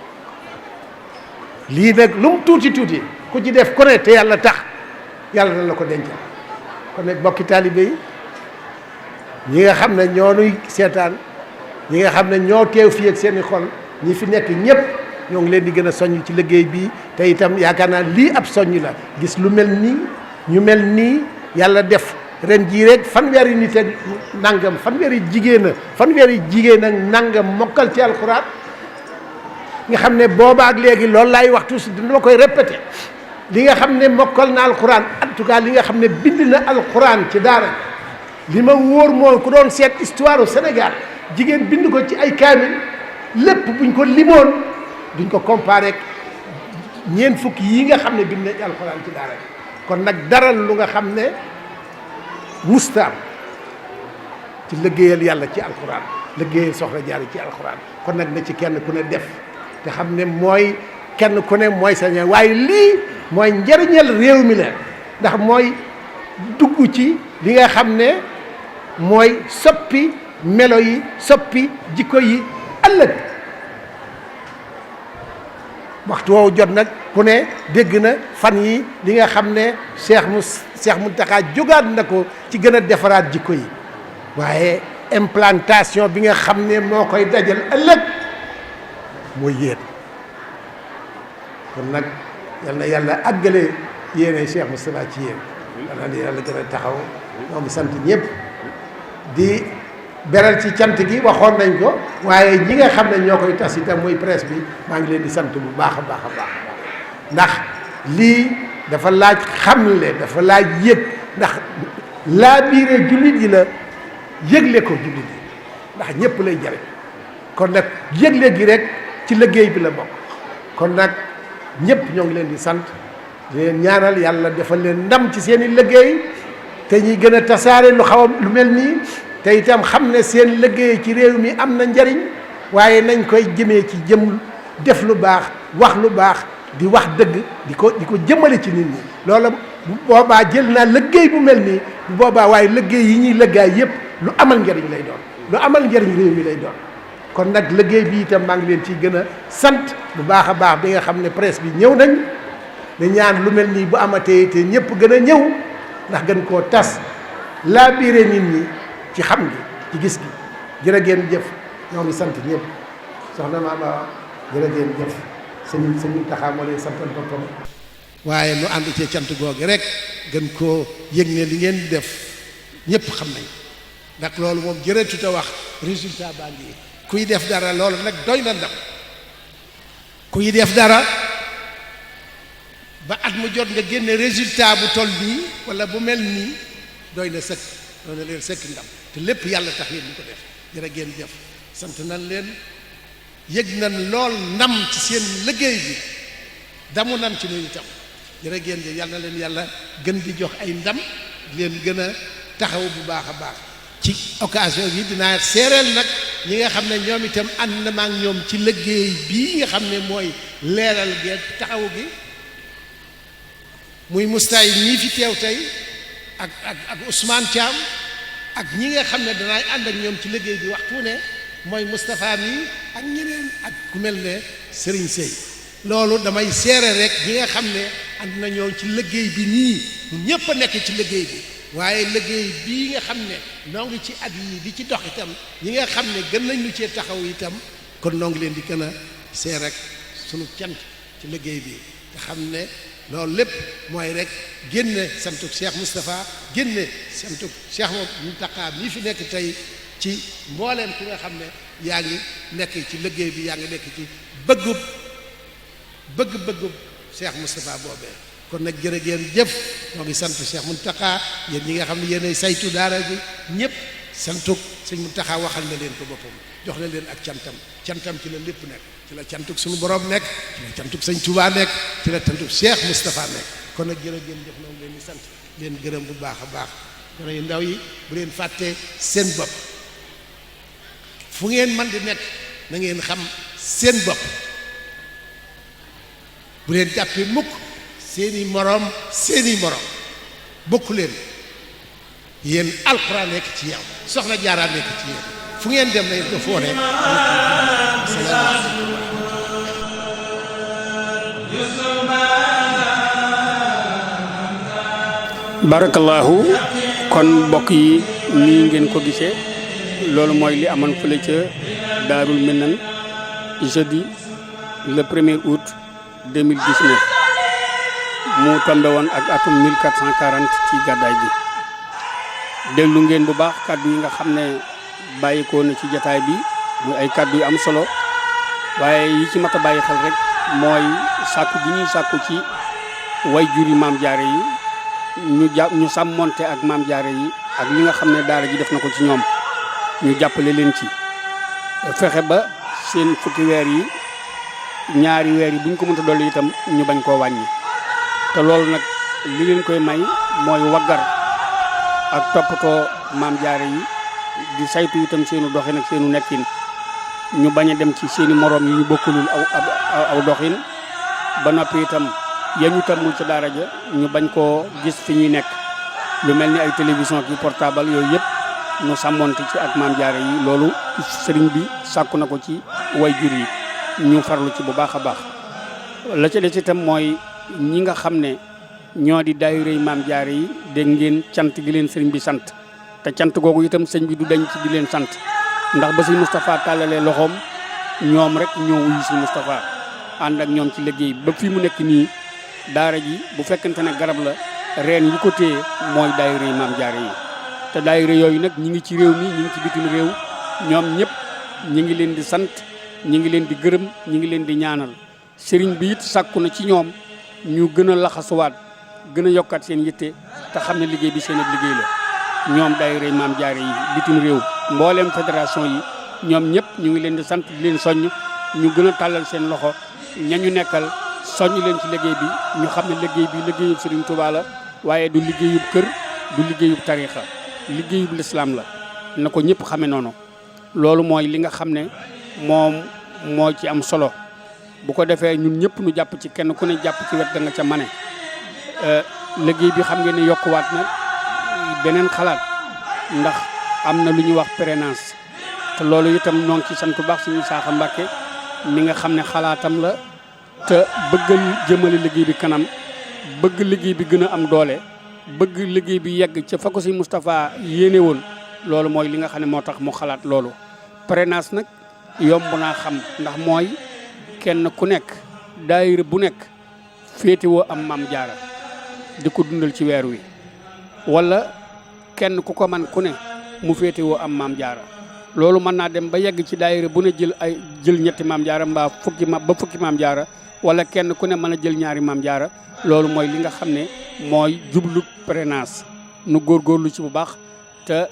lii nag lu mu tuuti tuuti ku ci def ku ne te yàlla tax yàlla na la ko dencal kon nag bokki taalibe yi ñi nga xam ne ñoo nuy seetaan ñi nga xam ne ñoo teew fii ak seeni xol ñi fi nekk ñëpp ñoo ngi leen di gën a soññ ci liggéey bi te itam yaakaar naa lii ab soññ la gis lu mel nii ñu mel nii yàlla def ren jii rek fanweeri nit ak nangam fanweeri jigéen ak nangam mokkal ci alxuraan nga xam ne booba ak léegi loolu laay waxtu si dama koy répété li nga xam ne mokkal na alxuraan en tout cas li nga xam ne bind na alxuraan ci daara li ma wóor mooy ku doon seet histoire au Sénégal jigéen bind ko ci ay kaamil lépp buñ ko limoon duñ ko comparé ak ñeent fukk yi nga xam ne bind na ci alxuraan ci daara kon nag dara lu nga xam ne mustaam ci liggéeyal yàlla ci alxuraan liggéeyal soxna Jaara ci alxuraan kon nag na ci kenn ku ne def te xam ne mooy kenn ku ne mooy sañ waaye lii mooy njëriñal réew mi la ndax mooy dugg ci li nga xam ne mooy soppi melo yi soppi jikko yi ëllëg waxtu woowu jot nag ku ne dégg na fan yi li nga xam ne Cheikh Mountakha jógaat na ko ci gën a defaraat jikko yi waaye implantation bi nga xam ne moo koy dajal ëllëg mooy yéen kon nag yal na yàlla àggale yéene Cheikh Moustapha ci yéen yal na yàlla gën a taxaw ñoo ngi sant ñëpp di beral ci cant gi waxoon nañ ko waaye ñi nga xam ne ñoo koy tas itam muy presse bi maa ngi leen di sant bu baax a baax a baax ndax lii dafa laaj xamle dafa laaj yëg ndax laa biire jullit yi la yëgle ko jullit yi ndax ñëpp lay jariñ kon nag yëgle gi rek ci liggéey bi la bokk kon nag ñëpp ñoo ngi leen di sant di leen ñaanal yàlla defal leen ndam ci seen i liggéey te ñuy gën a tasaare lu xaw a lu mel nii te itam xam ne seen liggéey ci réew mi am na njariñ waaye nañ koy jëmee ci jëm def lu baax wax lu baax di wax dëgg di ko jëmale ci nit ñi loola bu boobaa jël naa liggéey bu mel nii bu boobaa waaye liggéey yi ñuy lëggaay yëpp lu amal njariñ lay doon lu amal njariñ réew mi lay doon kon nag liggéey bi itam maa ngi leen ciy gën a sant bu baax a baax bi nga xam ne presse bi ñëw nañ di ñaan lu mel nii bu amatee te ñëpp gën a ñëw ndax gën koo tas laa biire nit ñi ci xam gi ci gis gi jërë ngeen jëf ñoo ngi sant ñëpp soxna Maama jërë ngeen jëf sëñ Taxa moo leen santal boppam waaye nu ànd ci cant googu rek gën koo yëg ne li ngeen di def ñëpp xam nañ ndax loolu moom jërëtut a wax résultat baa ngi kuy def dara loolu nag doy na ndam kuy def dara ba at mu jot nga génne résultat bu toll nii wala bu mel nii doy na sëkk doy na leen sëkk ndam te lépp yàlla tax yéen ñu ko def jërë ngeen jëf sant nañ leen yëg nañ lool ndam ci seen liggéey bi damu nan ci nuyu tam jërë ngeen jëf yàlla na leen yàlla gën di jox ay ndam di leen gën a taxaw bu baax a baax ci occasion bi dinaa seereel nag ñi nga xam ne ñoom itam ànd na ma ak ñoom ci liggéey bii nga xam ne mooy leeral gi taxaw gi muy mustaay ñii fi teew tey ak Ousmane Thiam ak ñi nga xam ne danaay ànd ak ñoom ci liggéey bi waxtu ne mooy Moustapha mi ak ñeneen ak ku mel ne Serigne Sey loolu damay seere rek ñi nga xam ne ànd na ñoom ci liggéey bi nii ñëpp a nekk ci liggéey bi waaye liggéey bii nga xam ne noo ngi ci at yi di ci dox itam ñi nga xam ne gën nañ lu cee taxaw itam kon noo ngi leen di gën a seer rek sunu cant ci liggéey bi nga xam ne loolu lépp mooy rek génne santuk Cheikh Moustapha génne santuk Cheikh Mountakha mii fi nekk tey ci mbooleem ki nga xam ne yaa ngi nekk ci liggéey bi yaa ngi nekk ci bëgg-bëggub Cheikh Moustapha boobee kon nag jërë ngeen jëf moo ngi sant Cheikh Mountakha yéen ñi nga xam ne yéenay saytu daara bi ñëpp santuk sëñ Mountakha waxal na leen ko boppam jox na leen ak cantam ci la lépp nekk ci la cantuk suñu borom nekk ci la cantuk sëñ Touba nekk ci la cantuk Cheikh Moustapha nekk kon nag jërë ngeen jëf noonu leen di sant leen gërëm bu baax a baax gone yu ndaw yi bu leen fàttee seen bopp fu ngeen man di nekk na ngeen xam seen bopp bu leen jàppee mukk seeni moroom bokku leen yéen alxuraan nekk ci yow soxna Jaara nekk ci yéen fu ngeen dem na ngeen ko foone barakallahu kon mbokk yi nii ngeen ko gisee loolu mooy li amoon fële ca Daarul Minan jeudi le 1er août 2019 mu tombé woon ak atum 1440 ci gàddaay gi déglu ngeen bu baax kàddu yi nga xam ne bàyyikoo na ci jataay bi muy ay kàddu yu am solo waaye yi ci mat a bàyyi xel rek mooy sàkku gi ñuy sàkku ci way juri maam jaare yi ñu sàmmonte ak maam jaare yi ak li nga xam ne daara ji def na ko ci ñoom ñu jàppale leen ci fexe ba seen fukki weer yi ñaari weer yi bu ñu ko mënta dolli itam ñu bañ koo wàññi te loolu nag li leen koy may mooy waggar ak toppatoo maam jaare yi di saytu itam seenu doxin ak seenu nekkin ñu bañ a dem ci seeni moroom yi ñu bokkulul aw doxin ba noppi itam yañu tàmmul ca daara ja ñu bañ koo gis fi ñuy nekk lu mel ni ay télévision ki portable yooyu yëpp ñu sàmmonte ci ak maam jaare yi loolu sëriñ bi sàkku na ko ci way jur yi ñu farlu ci bu baax a baax la ca des itam mooy ñi nga xam ne ñoo di daayirey maam jaare yi dégg ngeen cant gi leen sëriñ bi sant te cant googu itam sëñ bi du dañ ci di leen sant ndax ba sëñ Moustapha tàllalee loxoom ñoom rek ñoo wuyu sëñ Moustapha ànd ak ñoom ci liggéey ba fii mu nekk nii daara ji bu fekkente ne garab la reen yi ko téye mooy daayirey maam jaare yi te daayira yooyu nag ñi ngi ci réew mi ñi ngi ci bitim réew ñoom ñëpp ñi ngi leen di sant ñi ngi leen di gërëm ñi ngi leen di ñaanal sëriñ bi it sàkku na ci ñoom ñu gën a laxasuwaat gën a yokkaat seen yitte te xam ne liggéey bi seen ab liggéey la ñoom daayira maam jaare yi bitim réew mbooleem fédération yi ñoom ñëpp ñu ngi leen di sant di leen soññ ñu gën a tàllal seen loxo ñañu nekkal soññ leen ci liggéey bi ñu xam ne liggéey bi liggéeyub Sëriñ Tuubaa la waaye du liggéeyub kër du liggéeyub tariixa liggéeyub lislaam la na ko ñëpp xame noonu loolu mooy li nga xam ne moom moo ci am solo bu ko defee ñun ñëpp nu jàpp ci kenn ku ne jàpp ci wet da nga ca mane liggéey bi xam ngeen ne yokkuwaat na beneen xalaat ndax am na lu ñuy wax prénance te loolu itam ñoo ngi ci sant bu baax suñu Isaaxa Mbàkke mi nga xam ne xalaatam la te bëggal jëmale liggéey bi kanam bëgg liggéey bi gën a am doole bëgg liggéey bi yegg ca fa ko si Moustapha yéene woon loolu mooy li nga xam ne moo tax mu xalaat loolu prénance nag yomb naa xam ndax mooy kenn ku nekk daayira bu nekk féetewoo am maam jaara di ko dundal ci weer wi wala kenn ku ko man ku ne mu féetewoo am maam jaara loolu mën naa dem ba yegg ci daayira bu ne jël ñetti maam jaara mbaa fukki maam jaara wala kenn ku ne mën a jël ñaari maam jaara loolu mooy li nga xam ne mooy jublu prénance nu góorgóorlu ci bu baax te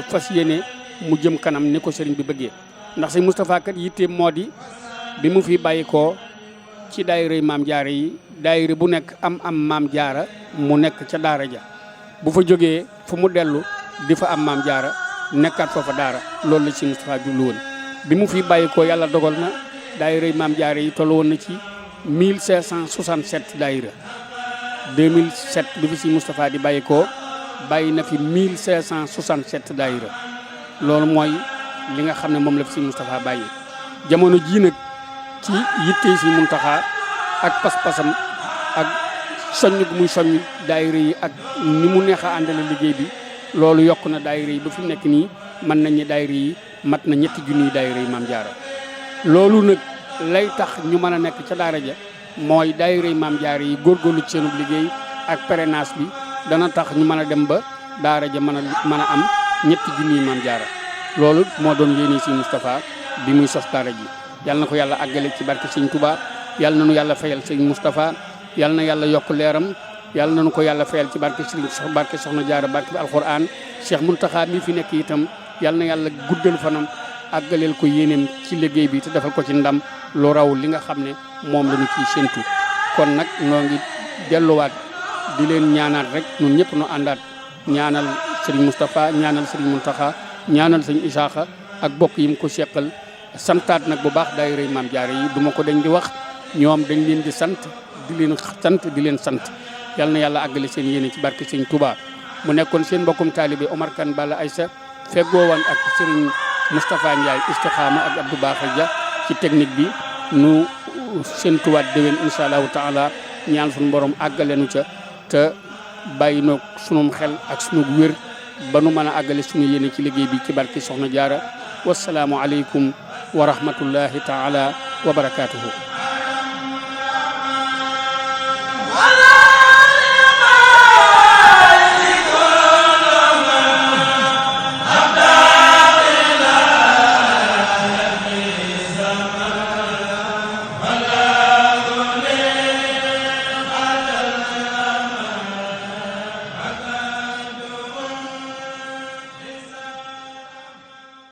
fas yéene mu jëm kanam ni ko sëriñ bi bëggee ndax sëñ Moustapha kat yitteem moo di bi mu fi bàyyi koo ci daayira maam jaara yi daayira bu nekk am maam jaara mu nekk ca daara ja bu fa jógee fu mu dellu di fa am maam jaara nekkaat foofa daara loolu la sëñ Moustapha jublu woon bi mu fi bàyyi koo yàlla dogal na daayira maam jaara yi toll woon na ci 1567 daayira 2007 bi fi sëñ Moustapha di bàyyi koo bàyyi na fi 1567 daayira loolu mooy li nga xam ne moom la fi sëñ Moustapha bàyyi jamono jii nag ci yitte si Muntaxa ak pas-pasam ak soññ gu muy soññ daayira yi ak ni mu neex a àndale liggéey bi loolu yokk na daayira yi ba fi nekk nii mën nañ ne daayira yi mat na 3 junniy daayira yi maam jaara loolu nag lay tax ñu mën a nekk ca daara ja mooy daayira yi maam jaara yi góorgóorlu ci seenub liggéey ak prénance bi dana tax ñu mën a dem ba daara ja mën a am 3 junniy maam jaara loolu moo doon yéene si Moustapha bi muy sos daara ji yàlla na ko yàlla àggale ci barke sëñ Touba yàlla na nu yàlla fayal sëñ Moustapha yàlla na yàlla yokk leeram yàlla na nu ko yàlla fayal ci barke sëriñ barke soxna jaara barke bi alxuraan Cheikh Mountakha mi fi nekk itam yàlla na yàlla guddal fanam àggaleel ko yéeneem ci liggéey bi te defal ko ci ndam lu raw li nga xam ne moom la ñu ciy séntu kon nag noo ngi delluwaat di leen ñaanaat rek ñun ñëpp nu àndaat ñaanal sëriñ Moustapha ñaanal sëriñ Mountakha ñaanal sëñ Isaaxa ak bokk yi mu ko seqal santaat nag bu baax daayira maam jaara yi duma ko dañ di wax ñoom dañ leen di sant di leen sant yal na yàlla àggale seen yéene ci barke sëñ Touba mu nekkoon seen mbokkum taalibe Omar Kane Balla Aïssa feggoowan ak sëriñ Moustapha Ndiaye Istikhama ak Abdou Bakar Dia ci technique bi nu séntuwaat déwén incha allahu taala ñaan suñu borom àggale nu ca te bàyyi noog sunum xel ak sunu wér ba nu mën a àggale sunu yéene ci liggéey bi ci barke Soxna Jaara wasalaamu aleykum wa rahmatullahi taala wa barakaatuhu